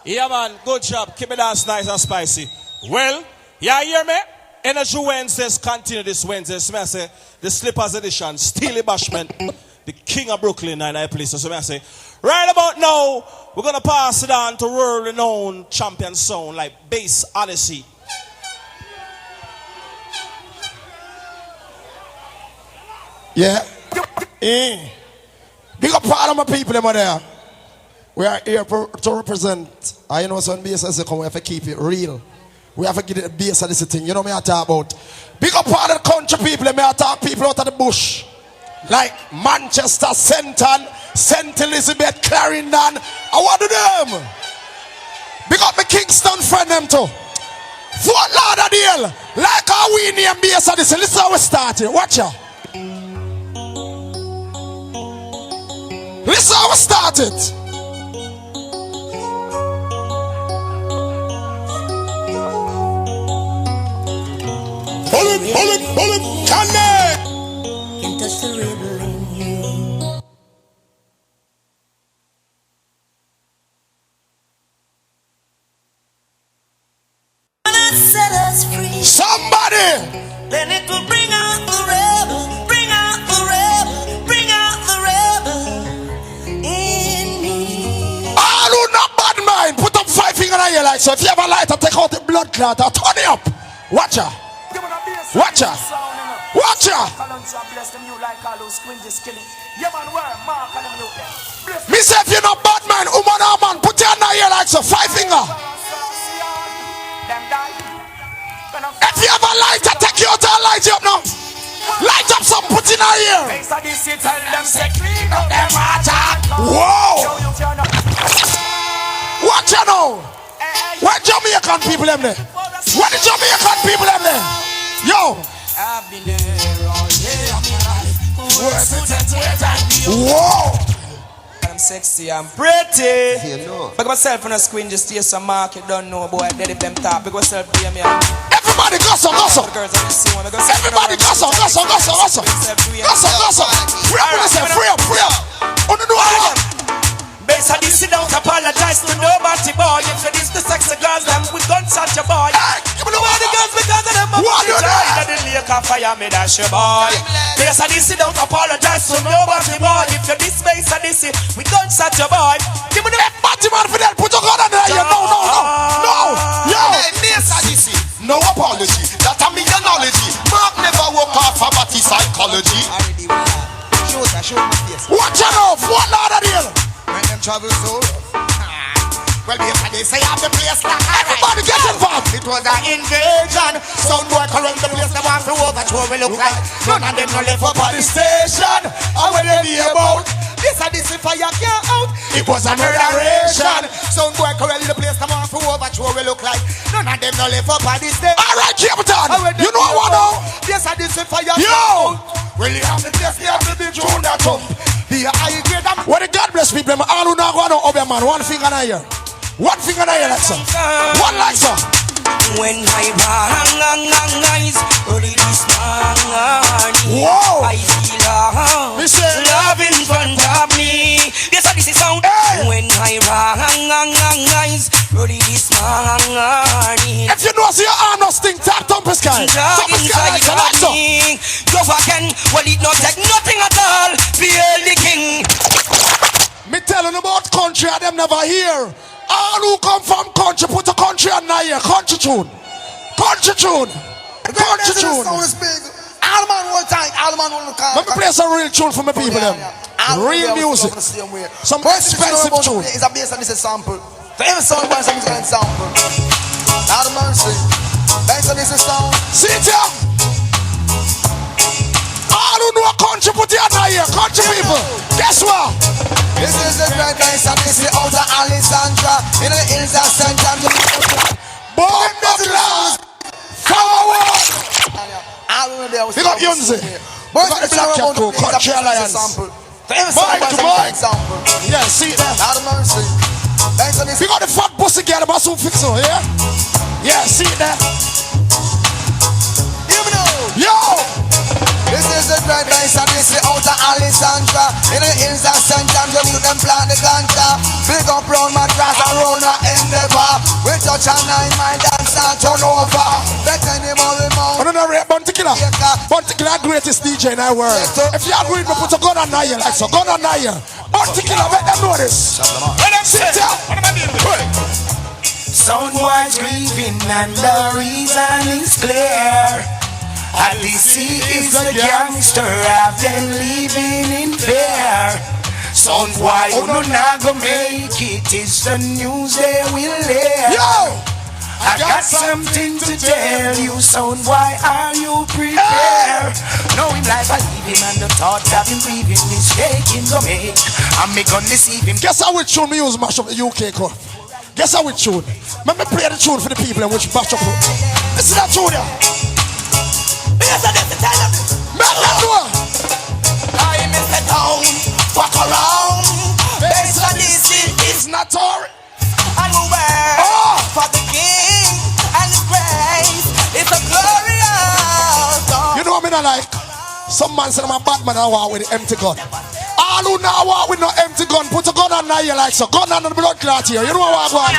Yeah, man, good job. Keep it dance nice and spicy. Well, yeah, hear me? Energy Wednesdays continue this Wednesday. So I say, the Slippers edition, Steely Bashment, the king of Brooklyn, and I place. So I say, right about now, we're going to pass it on to world-renowned champion sound like Bass Odyssey. Yeah. Big up all of my people over there. We are here to represent. I know some bass as they come, we have to keep it real. We have to get the bass of this thing. You know me I talk about. Big up all the country people, me I talk people out of the bush. Like Manchester, Senton, St. Elizabeth, Clarendon. I want to them. Big up my Kingston friend them too. Fort Lauderdale. Like how we name bass of this. Listen how we started. Watch out. Listen how we started. Hold it, Candy. catch the rebel in you. Set us free. Somebody! Then it will bring out the rebel, bring out the rebel, bring out the rebel in me. All who not bad mind, put up 5 fingers on your light. So if you have a lighter, take out the blood clot or turn it up. Watch her. Watch her. Watch her. Me say if you're not bad mind, woman or man, put your hand on your light. So 5 fingers. If you have a lighter, take you out and light you up now. Light up some, put in our ear. Whoa! Watch you now. Where Jamaican people them there? Where the Jamaican people them there? Yo! I've been there all day. Whoa! I'm sexy, I'm pretty. Pick myself on a screen, just stay some market, don't know, boy, dead if them top. Pick myself, be me. Everybody gossip, gossip. Everybody gossip, gossip, gossip, gossip. Gossip, gossip. Free up, listen, free up, free up. On the door. Base of this, don't apologize to nobody, boy. If it is the sexy girls, then we gun such a boy. Give me the girls because of them. What you doing? That the lake of fire, me dash your boy. Base of this, don't apologize to nobody, boy. If you this base of this, we gun such a boy. Give me the party man for that. Put your gun on there. No. Yo. Base of this, no apology. That a millionology. Mark never walk off a body psychology. Watch out now. What Lauderdale? When them travel so well, they say I have the place like everybody get involved. It was an invasion. Sound boy around the place, they want to overthrow we look like. None of them no left up on the station. I will hear about this and this fire can't out. It was a murderation. Sound boy around the place, they want to overthrow we look like. None of them no left up on the station. Alright, Captain. You know what now? This and this fire can't out. Well, you have the place, you have the big tune that jump. When the God bless people, all who not going to obey man, 1 finger in here. 1 finger in here, like so. One like so. When I rise early this morning, whoa. I feel love in front of me. Yes, this is sound. Hey. When I rise early this morning, if you know, see your arm not stink, tap thump the sky. Thump the sky, like so. Go again, well it not take nothing at all. Feel the king. Me telling about country, and them never hear. All who come from country, put a country on here. Country tune. Country tune. Country tune. All man one time, all man one time. Let me play some real tune for my people. Them. Real music. Some expensive tune. It's a bass and it's a sample. For every song, one song is an sample. Out of mercy. Bass and it's a sound. See it here. All who know a country, put it on here. Country people. Guess what? This is the great place and this is out of Alexandra. In the hills of St. John. Boy, Douglas. Forward. Big up Yunzi. Big up the Black Cat Crew. Country Alliance. Mike. Yeah, see it there. Out of mercy. Big up the fat pussy girl. But soon fix her, yeah? Yeah, see it there. Yo! This is the great place and this is out of Alexandra. In the hills of St. John, you them plant the ganja. Big up round Madras and round the Endeavor. We touch a 9 mile dance and turn over. Bet any more remote. I don't know, Bounty Killer. Bounty Killer, greatest DJ in the world. If you agree, we put a gun on here, like so. Gun on here. Bounty Killer, let them know this. Let them sit down. Someone's grieving and the reason is clear. Odyssey is a gangster, I've been living in fear. Son, why you not gonna make it? It's the news they will hear. Yo! I got something to tell you, son, why are you prepared? Knowing life I live him and the thoughts I've been breathing, mistaking to make. I'm gonna deceive him. Guess how we tune me use mash up the UK core? Guess how we tune? Let me play the tune for the people and which mash up. Listen to that tune here. I miss the town, walk around. Based on this, it's not Tory. And we wear for the King and His grace. It's a glorious. You know what I mean? I like. Some man say I'm a bad man, I walk with the empty gun. All who now walk with no empty gun, put a gun on here like so. Gun on the blood clot here. You know what I want?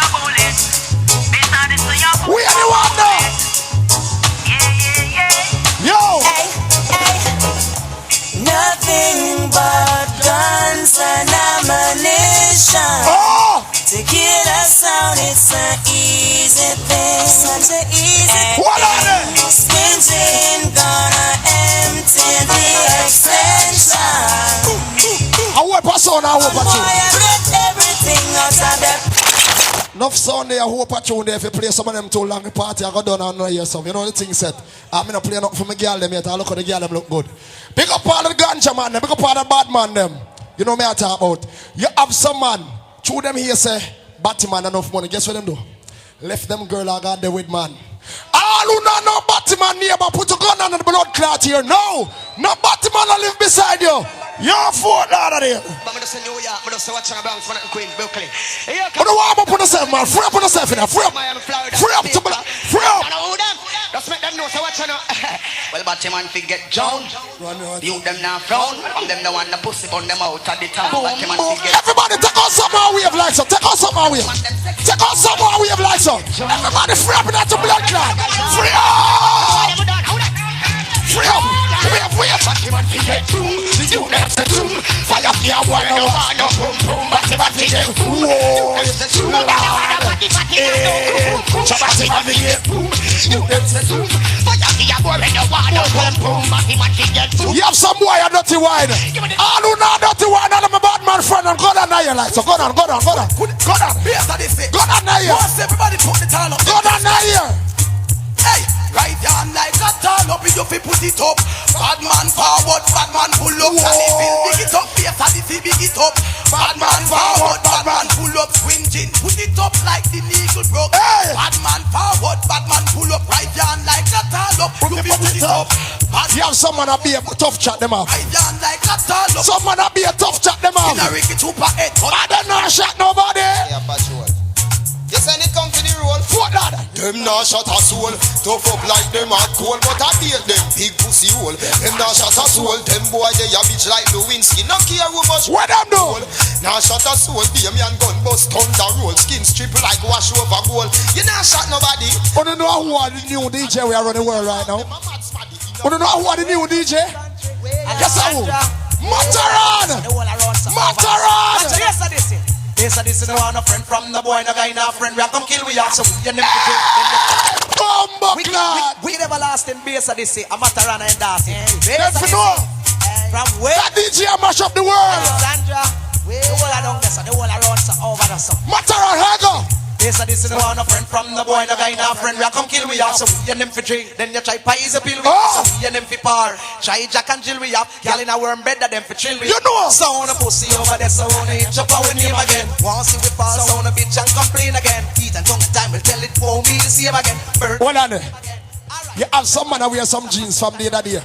We anyone now? Yo! Hey, hey. Nothing but guns and ammunition. Oh! To kill a sound, it's an easy thing. Such an easy thing. What are they? Squinting, gonna empty the extension. I hope I saw now, I hope I saw. Boy, I get everything out of the. Enough Sunday, I hope I tune there. If you play some of them too long, the party I got done on here. So you know the thing set. I'm not playing up for my girl them yet. I look at the girl them look good. Big up all the ganja man, them. Big up all the bad man them. You know me I talk about. You have some man, through them here say, Batman enough money. Guess what them do? Left them girl I got there with man. All who not know Batman neighbor, put a gun on the blood clot here. No, no Batman I live beside you. You're Fort Lauderdale. I'm gonna say New York, I'm gonna say watching about from Queen, Brooklyn. But the warm up on yourself, man. Free up on yourself in there. Free up. Free up to me. Free up. Just make them know so watch out. Well, Batman fi get John. You them now frown. And them the one the pussy on them out of the town. Batman fi get. Everybody take out some more wave like so. Take out some more wave. Take out some more wave like so. Everybody free up in that blood clot. Free up. Free up. We have Batman fi get boom. You them say boom. Fire fi a boy no want no boom boom. Batman fi get boom. Whoa. Somebody fi get boom. You them say boom. Fire fi a boy no want no boom boom. Batman fi get boom. You have some boy a dirty wine. All who know dirty wine, all of my bad man friend and go down here like so. Go down. Go down. Go down. Go down here. Everybody put the towel up. Go down here. Hey, right down like a towel up. You fi put it up. Bad man forward, bad man pull up. And if it big it up, yes, and if it big it up. Bad man forward, bad man pull up. Squinting, put it up like the needle broke. Hey. Bad man forward, bad man pull up. Right down like a towel up. You fi put it up. You have someone that be a tough chat them off. Right down like a towel up. Someone that be a tough chat them off. In a Ricky Tupa head. I don't know shot nobody. Yeah, patrol. You send it come to the roll. What that? Them not shot a soul. Tough up like them hot coal. But I beat them big pussy hole. Them not shot a soul. Them boy they a bitch like Lewinsky. No care who much. What them do? Now shot a soul. Be a man gun bust thunder roll. Skin strip like wash over gold. You not shot nobody. You don't know who are the new DJ we are running the world right now? You don't know who are the new DJ? Yes I will. Matterhorn. Matterhorn. Yes, this is the one a friend from the boy, no guy, no friend. We are come kill we are some. You never we never lost in base of this. A Matterhorn and Darcy. Never know. From where? That DJ mash up the world. Sandra, the whole around this, the whole around so over the sun. Matterhorn, hang on. Yes, this is the one a friend from the boy, no guy, no friend. We are come kill we are some. You them for drink, then you try pies a pill we are some. You them for par. Try Jack and Jill we have. Y'all in a worm bed that them for chill we. You know. So on a pussy over there, so on a hitch up our name again. Want see we pass, so on a bitch and complain again. Eat and tongue time will tell it won't be the same again. Burn. Hold on there. You have some man that wear some jeans from the other day.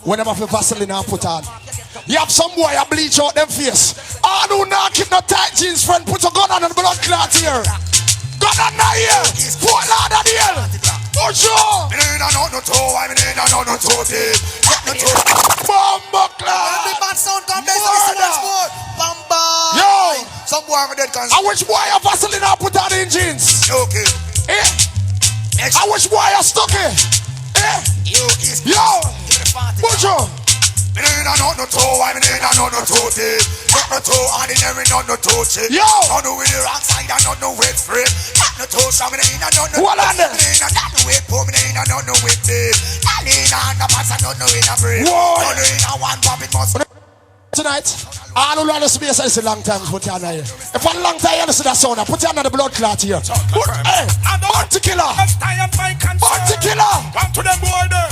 Whenever for Vaseline and put on. You have some boy a bleach out them face. I do not keep no tight jeans friend. Put a gun on the blood clot here. Gun on here. Fort Lauderdale. Oh sure. Me ain't no toe. I mean ain't no toe. Bomba clot. The bad sound come back. More. Bamba. Yo. Some boy have a dead conscience. I wish boy a Vaseline and put on in jeans. Okay. I wish boy a stuck it. Yo. Bujo. Me ain't no toe. I mean ain't no toe. No toe ordinary, no toe chick. Yo. No do with the wrong side and no weight free. No toe strong, me ain't no. What on there? Me ain't no weight poor, me ain't no weight big. I ain't no pass and no in a break. Whoa. No in a one pop it must. Tonight, all who want to space is a long time put you on here. If a long time you listen to that sound, put you on the blood clot here. Hey, bounty killer. Bounty killer. Come to them boy there.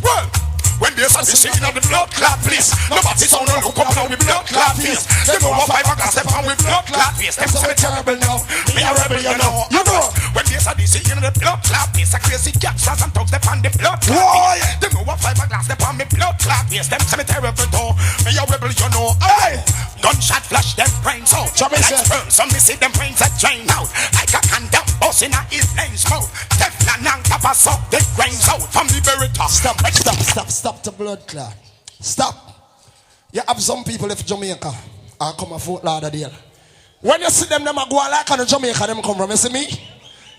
Well. When there's a machine on the blood clot place, nobody sound no look up now with blood clot face. They know what 5 o'clock step on with blood clot face. Them say me terrible now, me a rebel you know. You know. When there's a machine on the blood clot place, a crazy gangsters and thugs step on the blood clot face. They know what 5 o'clock step on me blood clot face. Them say me terrible now, me a rebel you know. Hey, gunshot flash them brains out. Like sperm, some me see them brains that drain out. Like a condom boss in a his lane smoke. Teflon and copper suck them sweat grinds out from the beretta. Stop the blood clot. Stop. You have some people if Jamaica are come a Fort Lauderdale. When you see them a go like on Jamaica, them come from. You see me?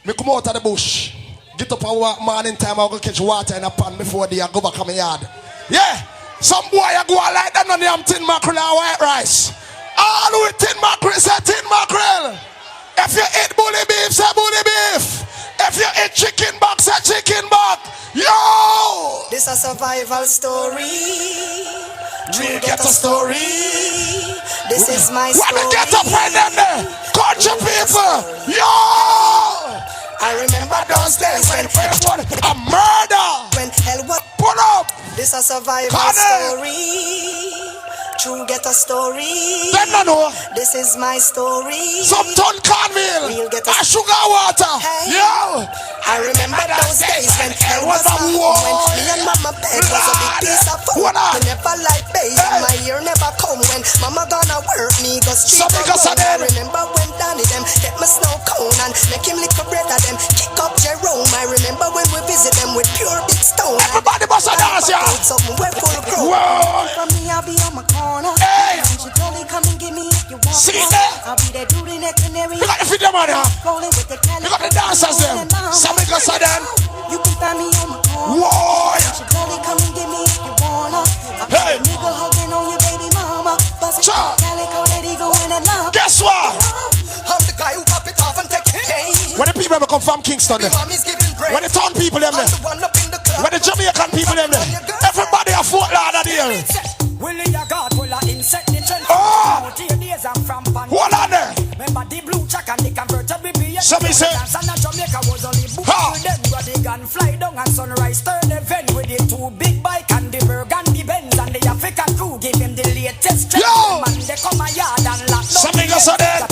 Me come out of the bush. Get up a morning time, I'll go catch water in a pan before they go back on my yard. Yeah. Some boy I go like that on them tin mackerel and white rice. All with tin mackerel, say tin mackerel. If you eat bully beef, say bully beef. If you eat chicken back, say chicken back. Yo! This a survival story. We get a story. This is my story. Wanna get up right there? Culture people. Yo! I remember those days when a murder. When hell was pull up. This a survival story. True get a story. Them no know. This is my story. Some ton cornmeal. We'll get a sugar water. Hey. Yo. I remember those days when hell was a war. When me and mama bed was a big piece of food. We never like baby. My ear never come when mama gonna work me go street. I remember when Danny them get my snow cone and make him lick a bread of them. Kick up Jerome. I remember when we visit them with pure big stone. Everybody must have dance, yeah. Something way full of grow. From me I'll be on my corner. Hey. You only come and give me if you want. See that? I'll be there doing that canary. You got the freedom on here. Rolling with the Cali. You got the dancers them. Some make us them. You can find me on my corner. Whoa. You only come and give me if you wanna. Hey. Nigga hugging on your baby mama. Guess what? I'm the guy who pop it off and take it. When the people ever come from Kingston, when the town people them there, when the Jamaican people them there, everybody a Fort Lauderdale. Oh! Hold on there. Remember the blue check and the converted with me. Somebody say, Jamaica was only book then rodigan fly down and sunrise turn event with the two big bike and the burgundy Benz and the African crew give him the latest trend. Man, they come a yard and lock down. Something else on there.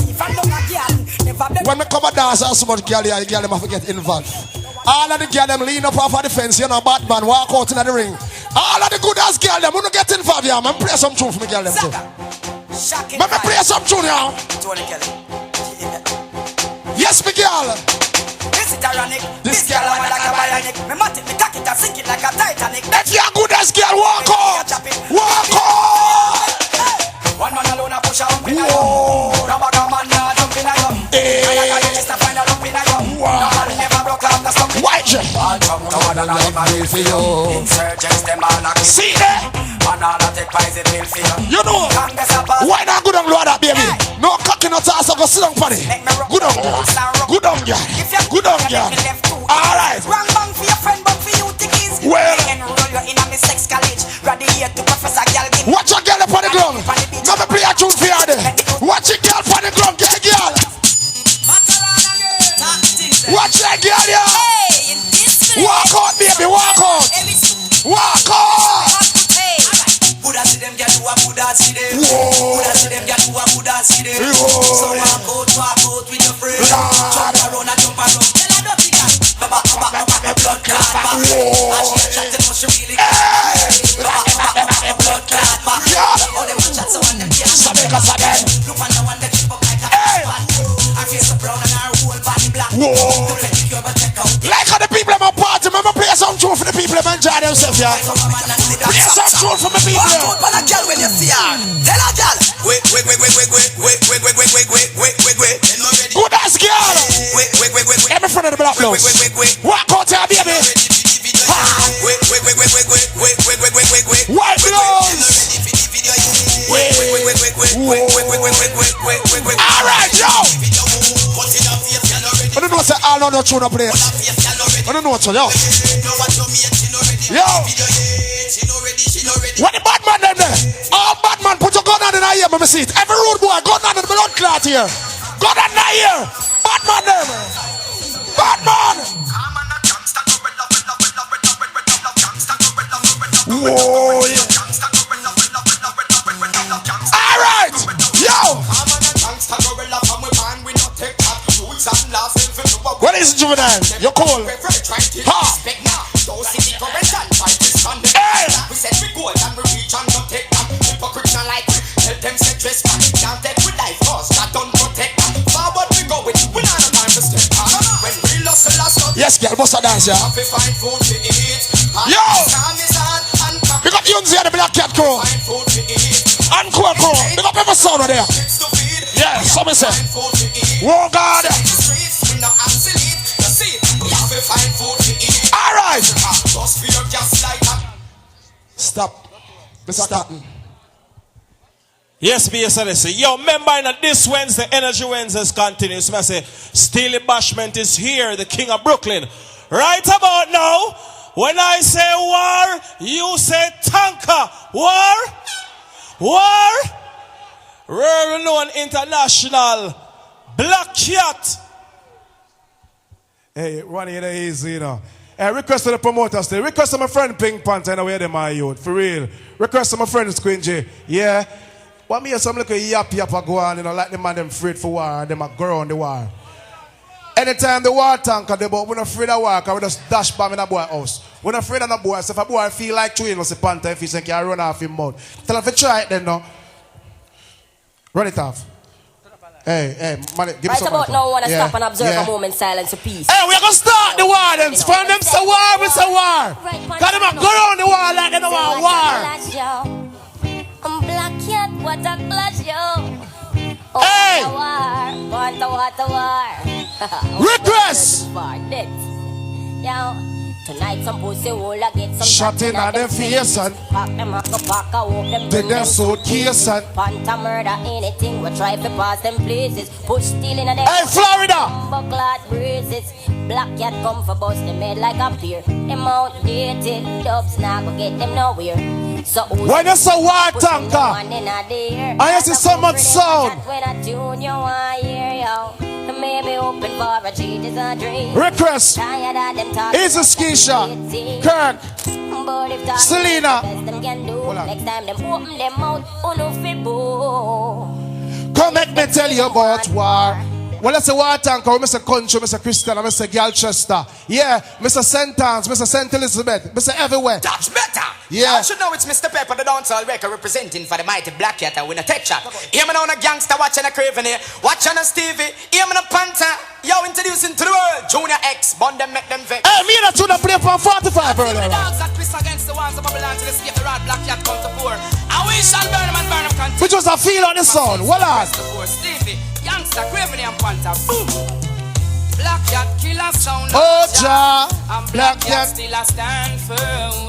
When we come a dance, so much girl here, girl them have to get involved. All of the girl them lean up off of the fence, you know, Batman walk out in the ring. All of the good ass girl them, wanna get involved, yeah, man. Play some tune for me, girl them too. Let me play some tune, yeah. Yes, me girl. This girl I'm like a bionic. Me mat it, me cock it, I sink it like a Titanic. If you're good as girl, walk out. Walk out. One man alone a push a hump in a yum. Rubber man a jump in a yum. I got just to find a lump in a yum. Nobody never broke out the stump. White jet. All jump covered and I'm a real for you. Insurgents them all a see that? Man all a take pies it real for you. You know. Why not good on load that baby? No cocking no toss, so go sit down for it. Good on girl. Good on girl. Good on girl. Alright. Wrong bang for your friend, but for you tickies. Well. Enroll you in a me sex college. Graduate to Professor Girl. Watch a girl up on the ground. Let me play a tune for you there. Watch a girl on the ground. Get a girl. Watch that girl, yeah. Walk out, baby. Walk out. Walk out. Buddha see them, get to a Buddha see them. Buddha see them, get to a Buddha see them. So walk out with your friends. Jump around and jump around. Tell her dirty guy. Baba, blood clot back. And she chatting, but she really can't. Baba, blood clot back. All them chat so on them can't. Look on the one that keep up like a fan. Her face so brown and her whole body black. Like how the people in my party, remember play some tune for the people that enjoy themselves, yeah. Play some tune for the people. One good man a girl when you see her. Tell her girl. Wait. Good ass girl. Every friend of the black blouse. Walk out here, baby. White blouse. Alright, yo. I don't know what's all on the tune up there. I don't know what's on, yo. Yo. What the bad man them there? All bad man, put your gun on in here, let me see it. Every road boy, gun on in the blood clot here. Gun on in here. Bad man them. Bad man. Whoa, yeah. Alright, yo. What is it, Juvenile? You're cool. Ha. Hey. We said we go and we reach and don't take them. Hypocrites not like we tell them say dress back. Can't take with life cause that don't protect them. Forward we go with we not have time to step back. When we lost the last one. Yes, girl, bust a dance, yeah. Yo! Big up Yunzi and the Black Cat crew. Onkore crew. Big up every sound there. Yeah, so me say. Oh God. Alright. Stop. Mr. Cotton. Yes, BSLS. Yo, remember in this Wednesday, Energy Wednesdays continues. So I say, Steely Bashment is here, the king of Brooklyn. Right about now, when I say war, you say tanker. War? War? Well-known international Black Cat. Hey, running it easy, you know. Request to the promoters today. Request to my friend Pink Panther, and where them are, youth. For real. Request to my friend Squingy. Yeah. What me hear some little yap go on, you know, like the man them afraid for war, them a go on the war. Anytime the war tanker, they but we're not afraid of war, because we just dash bomb in a boy house. We're not afraid of no boy, so if a boy feel like chewing, we say Panther, if he say can run off him mouth. Tell him to try it then, no. Run it off. Hey, man, give me some. Right about now, I want to stop and observe a moment silence of peace. Hey, we're going to start the war then. From them say war, we say war. Because them a go around the war like they don't want war. I'm Black Cat, what a clash, yo. Hey! Want a war. Request! Yo, tonight some pussy will get some shot in at them face and pack them up, pack a walk them. Take them suitcase and Panther murder anything. We try to pass them places. Push steel in a them. Hey, Florida! Buckler breezes. Black Cat come for bust them head like a pier. Them outdated dubs now go get them nowhere. So when you say war tanker, I see so much sound. When I tune you want hear yo. Maybe open for a cheat is a dream. Request. Easy Skisha, Kirk, Selena. Next time them open them out, come make me tell you about war. Well, let's say war tanker, Mr. Country, Mr. Christian, Mr. Galchester. Yeah, Mr. Sentence, Mr. St. Elizabeth, Mr. Everywhere. That's better. Yeah. You should know it's Mr. Pepper, the dancehall record representing for the mighty Black Cat and winner tech chat. Hear me now on a gangster watching a Craven here. Watching a Stevie. Hear me on a Panther. Yo, introducing to the world. Junior X. Bond them, make them vex. Hey, me and a tune play for 45 earlier. The dogs that twist against the ones of Babylon to escape the rod Black Cat come to pour. And we shall burn them and burn them content. We just a feel on the sound. What on? Stevie. Youngster, Craven and Panther. Boom. Black Cat killer sound. Oh, ja. And Black Cat still a stand firm.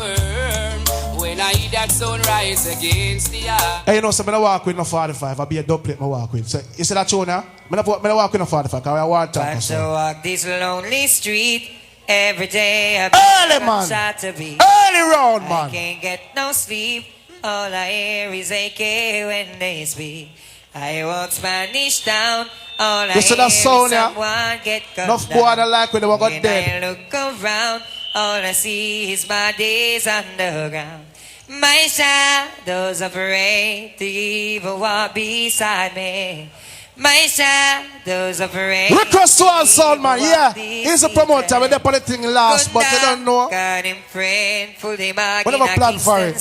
When I hear that sun rise against the eye. Hey, you know, so I don't walk with no 45. I'll be a dubplate I walk with. So, you see that tune now? I don't walk with no 45 because I want to talk. So walk this lonely street every day. Early, man. Early round, man. I can't get no sleep. All I hear is AK when they speak. I walk Spanish town. All I hear is someone get cut enough boy I like when they were got dead. I look around. All I see is bodies underground. My shadows afraid to even walk beside me. My shadows afraid. Request to our sound, man. Yeah, he's a promoter. When they put the thing last, but they don't know. Whatever plan for it.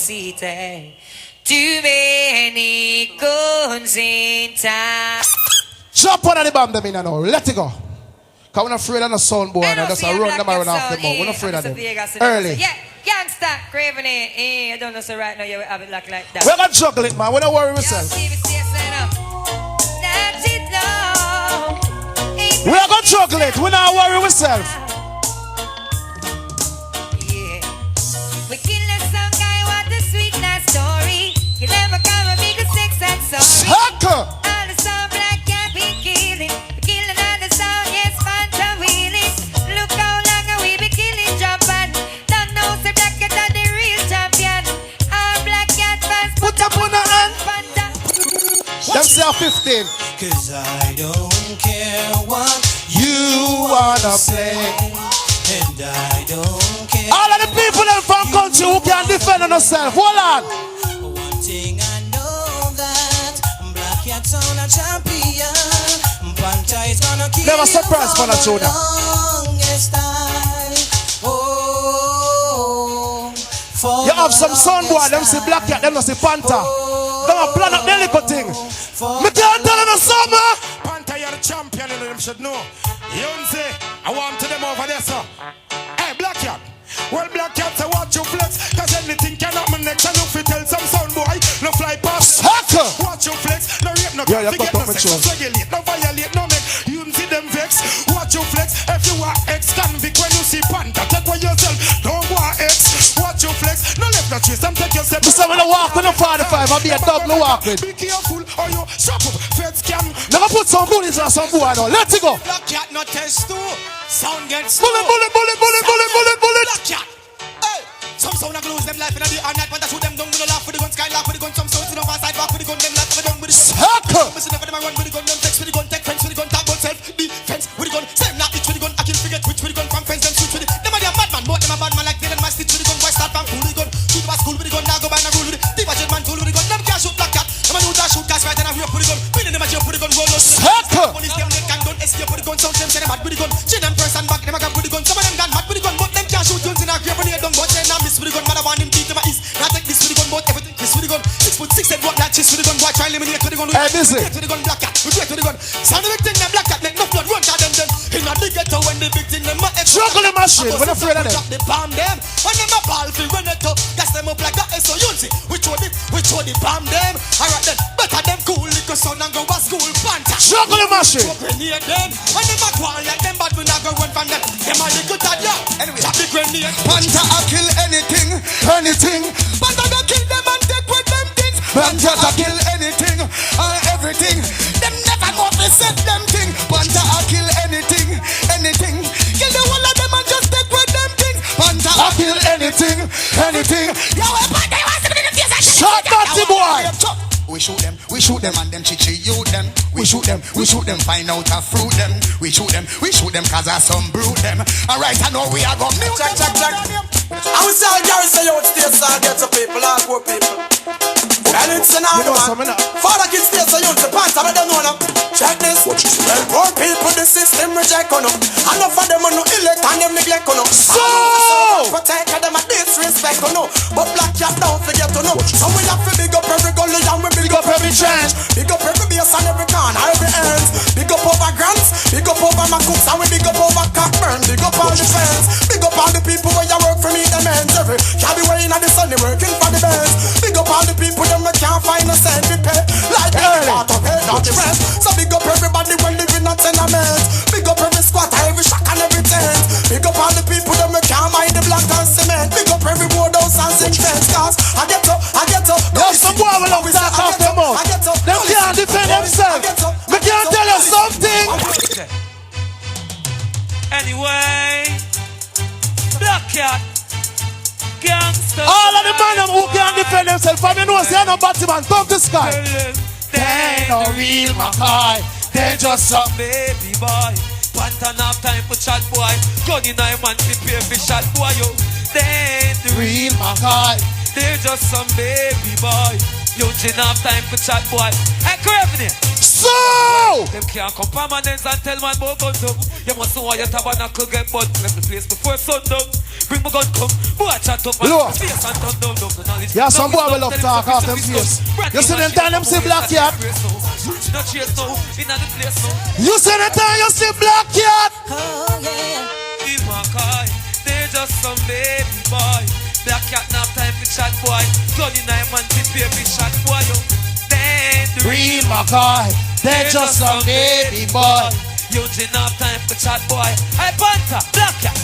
Too many guns in town. Jump on the bomb them in now. Let it go. Because we're not afraid of the sound boy. Just run them around off the mouth. We're not afraid of them. Early. Yeah, gangster, Craven it. I don't know, so right now you have it like that. We're going to juggle it, man. We don't worry ourselves. We're going to juggle it. We don't worry ourselves. Yeah. We kill a song guy, what the sweet nice story. You never come and make a sex and sorry. Sucker! All the song Black Cat be killing. We kill another song, yes, Panther wheeling. Look how long we be killing Japan. Don't know, say Black Cat are the real champion. Our Black Cat fans put up on the hand. Them say 15. Cause I don't care what you wanna play. And I don't care. All of the people in from country who can defend themselves. Hold on. One thing I know that Black Cat's on a champion. Panther is gonna keep never surprised for the children. You have some son boy, them see Black Cat, them see Panther. Them a plan up the little thing. Me can't tell them the summer. Panther, you're the champion, and them should know. Yunzi, I want to them over there, sir. Black Cat. Well, Black Cat say watch you flex, cause anything can happen next. And if you tell some sound boy, no fly past. Watch you flex, no rape, no yeah, forget no sex, no regulate, no violate, no make. You see them vex. Watch you flex, if you are ex-convict when you see Panther, take away yourself, don't want ex. Watch you flex, no left no trace, them take yourself. Mr. When I walk with the 45, I'll be a double walk with. Be careful or you shop up, feds can. Never put some bullies on some boy now, let's go. Black Cat not test too. Sound gets bullet. Black Cat. Hey, some sound are lose them life in the day and night. When they shoot them down with the laugh with the gun, sky laugh with the gun. Some sound sit on one side back with the gun, them laugh with the gun with the gun. Listen for them I run with the gun, them text with the gun, take fence with the gun, talk about self defense with the gun. Same not bitch with the gun, I can forget which with the gun from friends them switch with it. Them are the madman, both them a bad man like they and my stitch with the gun. Why start from cool with the gun? Shoot about school with the gun, now go by and rule with it. Deep a jet man cool with the gun, them can't shoot Black Cat. Them a use that shoot gas right and I hear put the gun. Winning them a jail put the gun, roll out. Police them they can gun, escape with the gun. Some them say them mad with the gun. Chin and first and back them a gun with the gun. Some of them gone mad with the gun, but them can't shoot guns in a grave when they don't. But they not miss with the gun, man I want him deep to my east. Now take this with the gun, but everything Chris with the gun. 6'6" and what that chest with the gun. Boy try eliminate with the gun. With the gun, Black Cat. We break with the gun. Sound the big thing, them Black Cat make no blood run to them. In a big ghetto when the big thing them a struggle the machine. We're not afraid of them. Drop the bomb them. When them a ball fi run it up, gas them up like that. So you see, we throw the bomb them. Alright then, better them cool little son and go to school Panther. Struggle the machine. Grenade them. When them a go on like them bad, we not go run from them. Them a little tad ya. Anyway, drop the grenade. Panther a kill anything. Panther a kill them and take with them things. Panther a kill anything and everything. Them never go to set them thing. Panther a kill anything. Kill the whole of them and just take with them things. Panther a kill anything. Yo, Panther, you want to be the face of shut up, the boy. We shoot them and them chichi you them. We shoot them, find out a fruit them. We shoot them cause I some brood them. Alright, I know we are gonna mute them. I will say Gary say out states and get some people and poor people. And it's an argument. Father kids states so you the pants I don't know them. Check this. Well, poor people the system reject on them. Enough of them on no elect and them neglect on them. So protect them at disrespect on them. But Black Cat don't forget to know. So we have to big up every gully and we big up every trench. Big up every base and every corner, every ends. Big up over grants, big up over my cooks and we big up over Cockburn. Big up all the fans. Big up all the people where you work for me, them ends. Every can't be waiting at the sun, they working for the bands. Big up all the people them that can't find a cent to pay. Like every part of it, not the rest. So big up everybody when living at tenements. Big up every squat, every shack and every tent. Big up all the people them that can't mind the block and cement. Big up every roadhouse and zinc fence. Cause I get up. There's some boy will have that off them out. Them can't defend themselves. We can't tell you something. Anyway, Black Cat, gangster. All of the men who can't defend themselves, from you know, say no Batman, top the sky. They no real Mackay. They just some baby boy. Panther have time for chat boy. Gun in a man prepare for shot boy yo. They ain't the real Mackay. They just some baby boy. You didn't have time for chat boy. Hey, Craven here. So them can't come permanents and tell man about guns up. You must know why your tabernacle get bud. Left the place before sundown. Bring my gun come. Boy chat up and face and turn down. Yeah, some boy will love talk off them face. You see them time them see Black Cat. You see the time you see Black Cat. Oh yeah. They just some baby boy. Black Cat not time for chat boy. Gun in a man prepare for shot boy yo. They ain't the real Mackay. They just some baby boy. You didn't have time for chat boy. Hey Panther, Black Cat.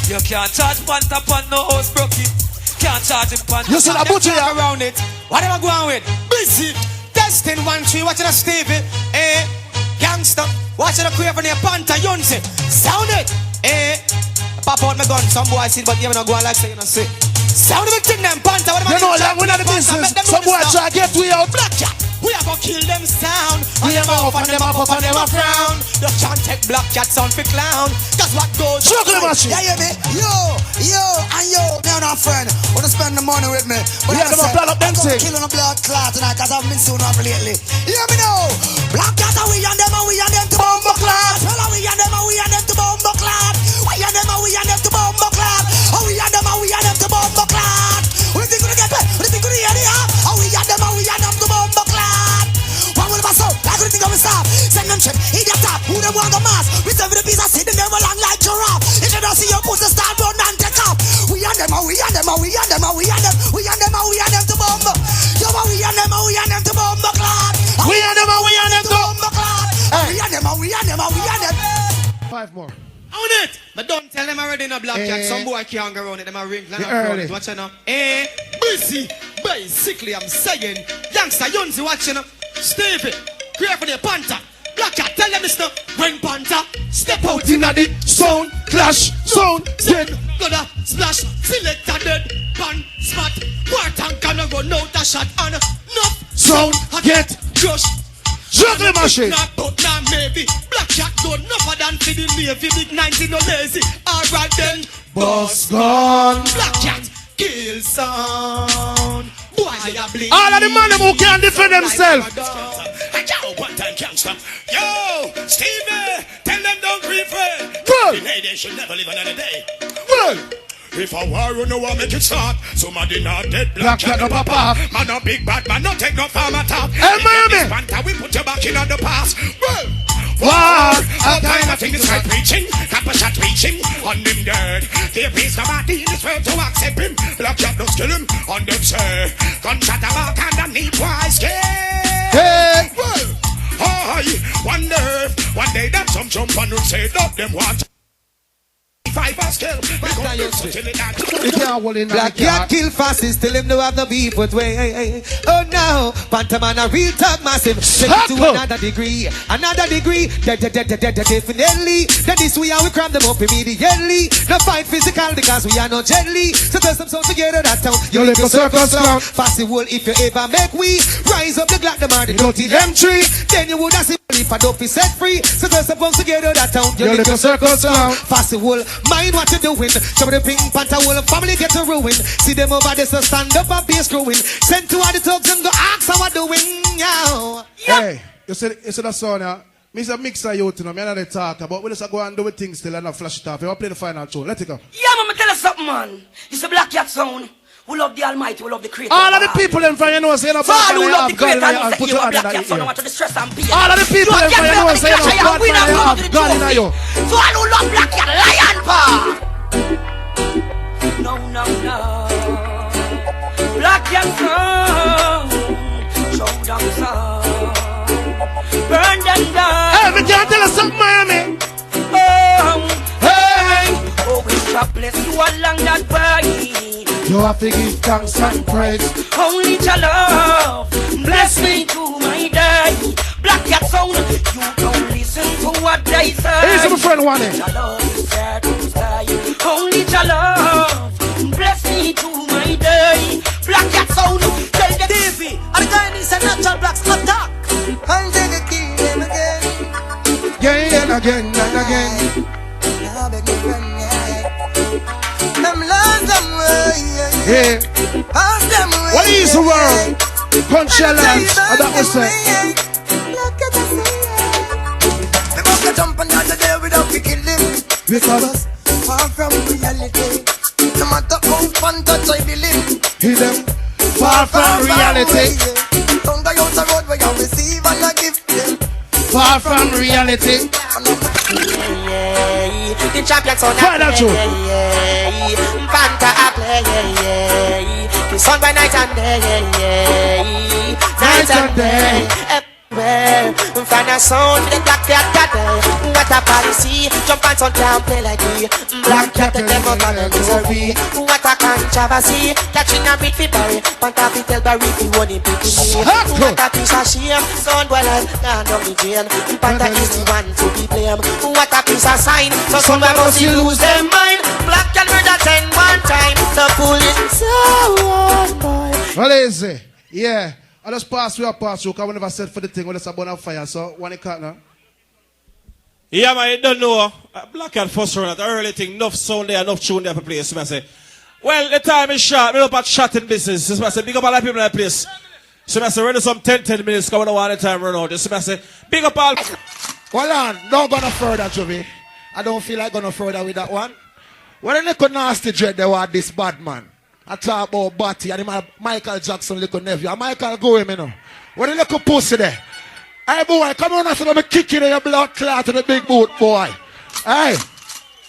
You can't charge Panther pan no house broke it. Can't charge him pan. You see the butcher around it. What am I going with? Busy. Testing 1 3. Watching a Stevie. Gangster. Watching a Craven here. Panther. Yunzi. Sound it. Pop out my gun. Some boy see but you not go on like say you know see. Sound the thing them Panther. What am I you know like we're not the business. Some boy try to get we out. Black Cat. We are gonna kill them sound. We are gonna open them up and them a frown. You can't take Black Cat sound for clown. That's what goes. Sugar machine. Yeah, hear me? Yo, and yo, me and our friend wanna spend the money with me. But yeah, I'm gonna them thing. Killing a blood clot tonight cause I've been soon off lately. Hear me now? Black Cat and we and them to bomb clot. Well, we and them to bomb clot. We and them to bomb clot. Oh, we and them to bomb clot. What do you think we're gonna get? What do you think we're gonna hear? Oh, we and them to bomb clot. One will pass out, like the thing of a stop. Send them check, eat your top, who them want the mask. We serve the piece of seed, and them along like giraffe. If you don't see your pussy start run, them, we and them, we and them, we and them, we and them, we and them to bomb. Yo, we and them, we and them to bomb, clad. We and them, we and them to bomb, clad. We and them, we and them, we and them. 5 more. Own it! But don't tell them already in a black cat. Some boy can't go around it. Them a ring. Watch it now. Busy. Basically, I'm saying, youngster, Yunzi watching. Stevie, create for the Panther. Black cat, tell them this stuff. When Panther step out in the sound, clash, sound, then gonna splash, select a dead pan spot. War tank gonna run out a shot and enough sound get crushed. Juggling machine. Not but now maybe black cat good enough than for the navy. Big 90 no lazy. Alright then, boss gone. Black cat kill sound. Boy I bleed. All of the men who can't defend themselves. Yo, one time gangster. Yo, Stevie, tell them don't grieve. Well, they should never live another day. Well. If a war you know make it start, somebody not dead, black cat no papa. Man no big bad, man no take no farmer top. Hey, Miami! Panther, we put you back in on the past. Well, war! All kind of thing is right preaching, copper shot reaching, on him dead. They please nobody in this world to accept him. Black cat don't kill him, on them say. Gunshot about underneath wise scared. Hey! Well, one day that some jump and will say that them want. Black cat kill fastest, tell him no have no beef with way. Oh no, Pantaman a real talk massive. Take it to another degree. Definitely. That this we are we cram them up immediately. No fight physical because we are not gently. So tell some together that town. You live a circus round. Fast wool if you ever make we rise up the Glock the man the dirty M3. Then you would have seen if I don't be set free. So tell some together that town. You live a circus round. Fast wool. Mind what you doing. Some of the pink panther will family get to ruin. See them over there so stand up and be screwing. Send to all the thugs and go ask how I doing. Yo. Hey, you see that song now? Me's a mixer you know, me and they talk about we just go and do the things still and not flash it off. You want to play the final tune? Let it go. Yeah, man, tell us something, man. It's a black cat sound. We love the Almighty, we love the Creator. All of the people in front, you know, say no bad man, you have God in your hand. Put your hand in that ear. All of the people in front, you know, say no bad man, you have God in your hand. So all who love black cat, lion paw. No. Black cat sound. Showdown sound. Burn them down. Hey, me can't tell us something, Miami. Hey. Oh, we shall bless you along that way. You have to give thanks and praise. Only to love, bless me to my day. Black cat sound, you don't listen to what they say. Here's my friend one day. Only to love, bless me to my day. Black cat sound, tell the Davy, and the guy is a natural black attack. And take the kingdom again. Again. Yeah. What is the world? Conchellans, that was it. The buck jump and the day without the killing. Because far from reality. No matter how fun touch I believe. Hear them. Far from reality. Don't go out the road where you receive and I give them. Far from reality. The champion son Find out you. Panta a play. The sun by night and day. Night and day. Find a sound with the black cat day. What a policy. Jump and sun can't play like me. Black cat the devil and misery. What a controversy. Catching a bit for Barry. Panta fi tell Barry fi one in picking me. What a piece of shame. Sound well and down the jail. Panta is the one to be blamed. What a piece of sign. So somewhere must you lose their mind. Black cat murder 10 one time. The police so on boy. What is it? Yeah. I just pass through, because we never said for the thing, we just burn a fire, so one it can't now. Yeah, man, you don't know. Black Cat first run at the early thing, enough sound there, enough tune there for place. So I say, well, the time is short, we don't have shot in business. So I say, big up all the people in that place. So I say, run some 10 minutes, because we don't want the time run out. So I say, big up all. Hold on, don't go no further, Jovi. I don't feel like going no further with that one. What a little nasty dread they want this bad man. I talk about Batty and him Michael Jackson little nephew. And Michael go him, you know. What a little pussy there. Hey boy, come on and say me kick you in your blood clot to the big boot, boy. Hey,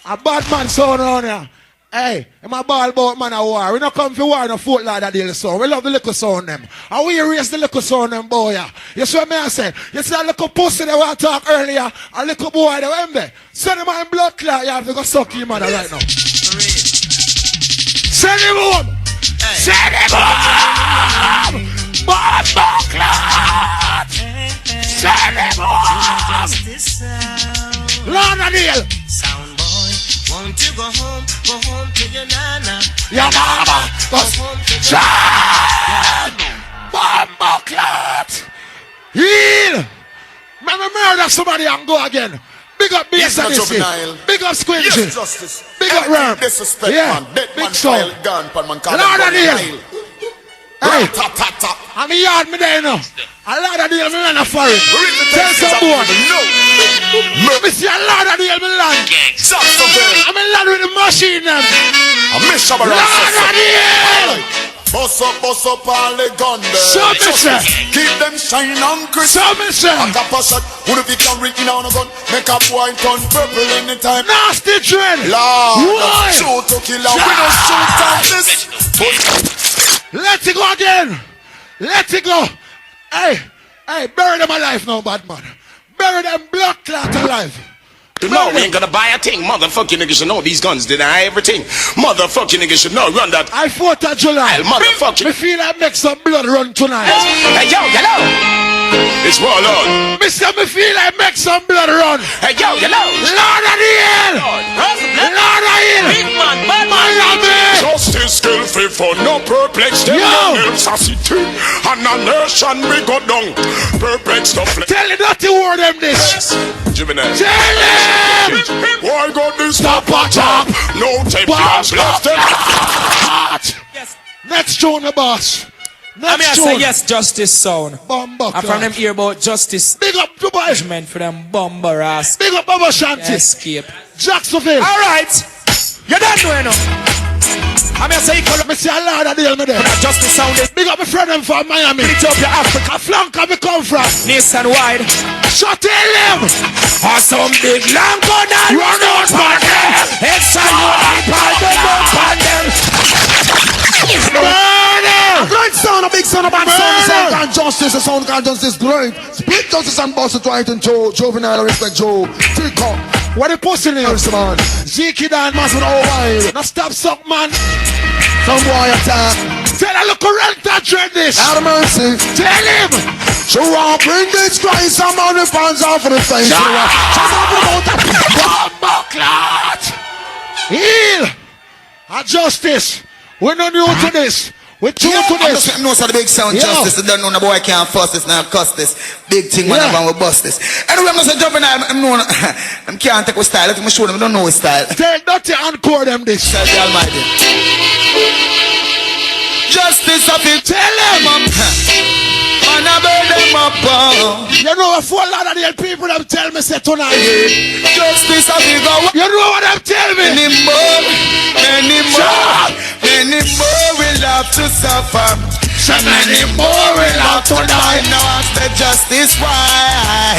a bad man sound around here. Hey, I'm a ball about man of war. We don't come for war, no Fort Lauderdale sound. We love the little sound them. And we erase the little sound them, boy. You see what me I say? You see that little pussy that we talk earlier? A little boy that went there. Send him in blood clot. You have to go suck your mother right now. Send him home. Hey. Send him home. Blood clot. Send him home. Lauderdale. Won't you go home to your nana? Your mama was John Bomba Clot. Heal. Man, murder somebody and go again. Big up Bass and Adyssey. Big up Squingy. Yes, justice. Big up Ram. Disrespect, Yeah. man. Dead Big man, soul. gun, man. Lauderdale. Hey, I'm a yard me there now. A Lauderdale me land a foreign. Tell someone. Me see a Lauderdale me land. I'm in land with the machine them. Lauderdale. Bust up all the gun there. So me say. Keep them shine on Chris. So me say. I got a shot. Who the pick and Ricky on a gun? Make a boy turn purple anytime. Nasty trend. Lord. Shoot to kill a winner. Shoot on this. Let it go again. Let it go. Hey, bury them alive now, bad man. Bury them blood clot alive. No, we ain't gonna buy a thing. Motherfucking niggas should know these guns deny everything. Motherfucking niggas should know. Run that. I 4th of July. Motherfucking. Me feel I make some blood run tonight. Hey, yo, hello. It's Warlord. Mister, me feel I make some blood run. Hey, yo, hello. Lauderdale. Lauderdale. Big man, Miami. Justice skillful for no perplex. Them young city. And a nation we go down. Perplex stuff. Tell the dirty word them this. Juvenile. Tell him. Why got this stop a chop? No tape blast them. Next tune, the boss. I mean, I say yes, justice sound. Bumba. I'm from them hear about justice. Big up Dubai. Judgment for them bumba rasp. Big up Baba Shanti. Escape. Jacksonville. All right. You don't know enough. I mean, I say you call up me see a lot of deal me there. Justice sound is big up my friend them from Miami. Big up your Africa. Flank me come from. Nationwide. So tell them. Or some big long gun and run out for them. Extra you on them. Murder! A great sound, a big sound, a bad sound. Sound and justice, a sound and justice, great. Split justice and boss it right and Joe. Juvenile, respect Joe. Tick up. What the pussy name? Man. Zeke Dan. Mass with all wide. Now stop suck, man. Some boy attack. Tell a look around that trend this. Out of mercy. Tell him. So I'll bring this Christ. I'm on the fans off of the face. Bomba clot. Heal. A justice. We're not new to this. We're true to this. I'm just the big sound justice. I don't know the boy can't fuss this, now cuss this. Big thing when I'm going to bust this. Anyway, I'm just jumping out. I can't take with style. Let me show them. I don't know his style. Tell Dirty Encore them this. Tell the Almighty. Justice of it. Tell them. Man, I burn them up. You know a full lot of the people that tell me say tonight. Justice of it. You know what them tell me? Many more will have to suffer. So many more will have to die. Now ask the justice why.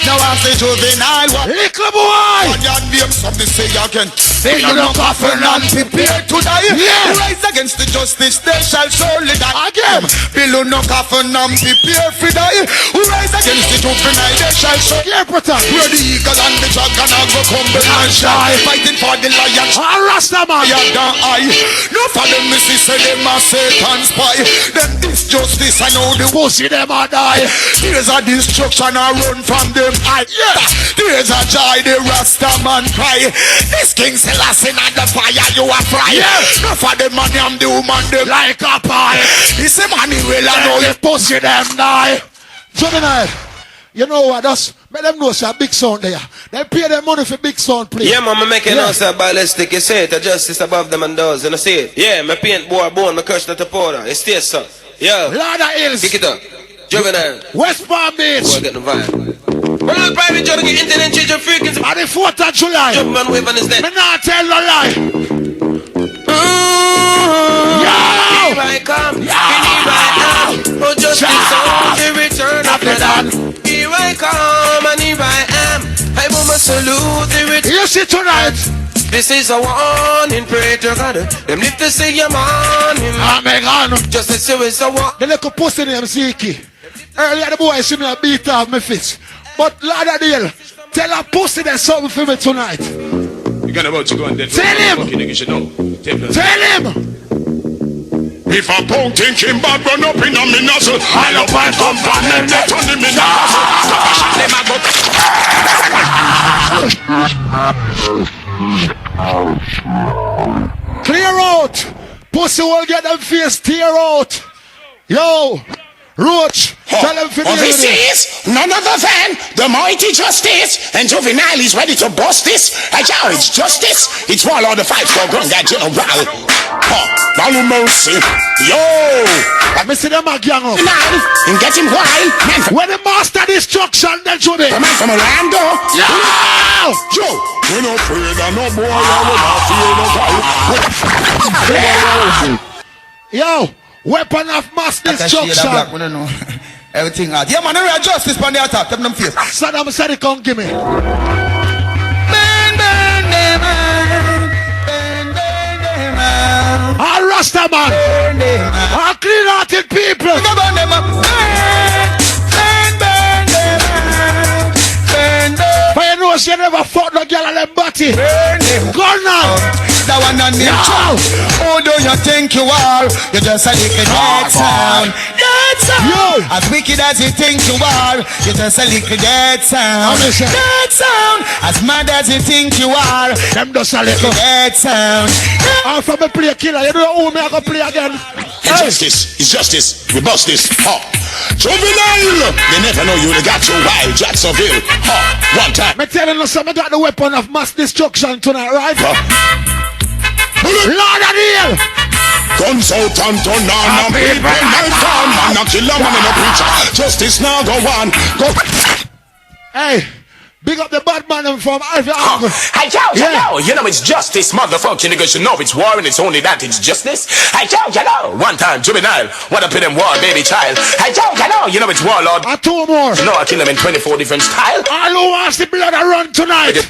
Now ask the juvenile why. Little boy. On your name, something say again. They you no coffin and prepare to die. Yeah. Rise against the justice, they shall surely die. Again. Below no coffin and prepare to die. Rise against the juvenile, they shall surely die. Where the eagle and the dragon are go crumble and shy. Fighting for the lion. Rastaman. No for them, Missy say them a Satan's spy. Them this justice, I know the pussy them a die. There's a destruction I run from them. There's a joy, the Rastaman cry. This King Selassie and the fire you are fry. No for the money, I'm the woman, them like a pie. It's a money, well, I know the pussy them die. Juvenile. You know what? Just make them know it's a big sound there. They pay them money for big sound, please. Yeah, man, I make it answer ballistic. You see it, the justice above them and doors, and I see it. Yeah, my paint boy bone, my curse not a powder. It stays so. Yeah. Lauder Hills. Kick it up. Juvenile. West Palm Beach. Boy, get the vibe. We're not private job to get internet change your frequency. On the 4th of July. Jump man wave on his neck. Me not tell no lie. Here I come. Here I am. Oh, justice on the return of the dawn. Here I come and here I am. I will salute the return. You see tonight. This is a warning, pray to God. Them live to see your morning. Justice is a warning. The little pussy named Zeke. Earlier the boy see me a beat off my fist. But Lauderdale, tell a pussy there's something for me tonight. You got about to go and tell him. Tell him. If a punk think him bad, run up in a me nozzle. I'll up and come from them, they turn him in a nozzle. Clear out. Pussy will get them face tear out. Yo. Roach, tell them for this is none other than the mighty Justice, and Juvenile is ready to bust this. Hey, it's Justice. It's one of the fight for Granddad General. No mercy. Yo, let me see them a gang up. And get him wild. When the master destruction, then should be. The man from Orlando. Yeah. Yo, we no afraid of no boy. I will not fear no guy. Yo. Weapon of mass destruction. Everything hard. Yeah, man, there is justice on the attack. Give them face. Saddam said he can't give me. Burn, burn, them out. Burn, burn, them out. All Rasta man. All clean-hearted people. Burn them up. Burn, burn, burn them out. Burn, burn. But you know she never fought no girl on them body. Burn them. Go now. That one on the chow. Who do you think you are? You're just a little dead sound. Dead sound. As wicked as you think you are, you're just a little dead sound. Dead sound. As mad as you think you are, them just a little dead sound. I'm from a play killer. You know who me I go play again? Justice. It's justice. We bust this. Juvenile. They never know you. They got you wild. Jacksonville. One time. Me telling you something. I got the weapon of mass destruction tonight, right? Lauderdale! Guns out and turn on and people night on. Man a killer, man and a preacher. Justice now go on. Go. Hey, big up the bad man from Ivy. Hey, yo, you know it's justice, motherfucking niggas. You know it's war and it's only that it's justice. Hey, yo, you know. One time, Juvenile. What up in them war, baby child. Hey, yo, you know it's warlord. And two more. You know I kill them in 24 different style. All who wants the blood I run tonight.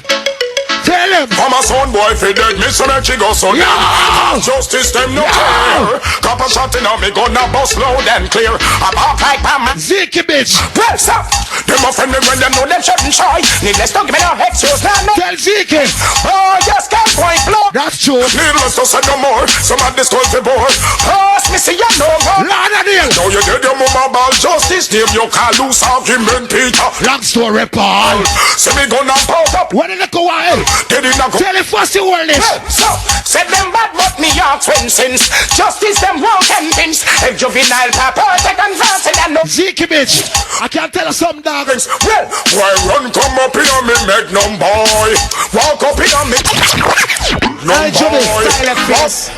Tell him. I'm a son boy for dead, me so make you go so down. Justice them no care. Copper shot in on me, gonna bust loud and clear. I bark like Pam. Zeke bitch. Well, stop. Them offended when them know them shouldn't try. Needless to give me no excuse now. Tell Zeke. Oh, just can't point blow. That's true. Needless to say no more. Some of this called for board. Oh, me see you no more. Lauderdale. Now you did your mama ball justice. Name you call loose argument, Peter. Long story, Paul. See me gonna pop up. When did they go away? Tell it first you hold this. So, said them bad but me are twin sins. Justice them won't convince. A juvenile papa take and France and no Zeke bitch. I can't tell you some dogs. Well, why run come up here me magnum boy. Walk up here me Hey, Jimmy,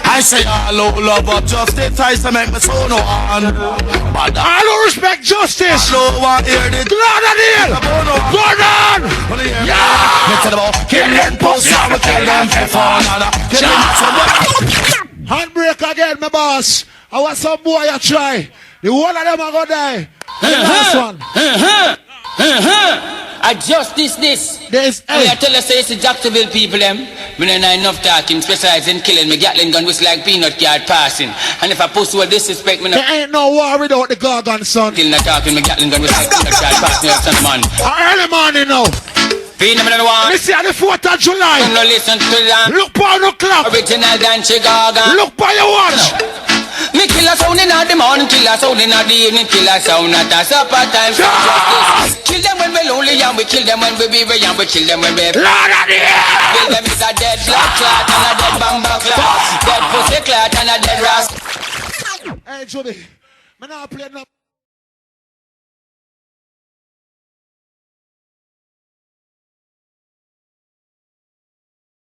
I say all love of justice tries to make me so no one. But I don't respect justice. No one hear the Lauderdale. Gordon. Yeah. Let's about killing post. Kill them for another. Handbrake again, my boss. I want some boy you try. The one of them are gonna die. The last one. I justice this. I tell us it's the Jacksonville people them. Me no enough talking, specialize in killing me Gatling gun whistle like peanut card passing. And if I post with disrespect me no. There ain't no war without the gargan son. Still not talking me Gatling gun whistle like peanut card passing son man. Early morning now. Let see on the 4th of July. No listen to that. Look by the clock. Original dance gargan. Look by your watch. Me kill a sound in the morning, kill a sound in the evening, kill a sound at a supper time. Kill them when we lonely and we kill them when we weary and we kill them when we kill them is a dead blood clot and a dead bamba clot, dead pussy clot and a dead rascal. Hey Jody, me now play no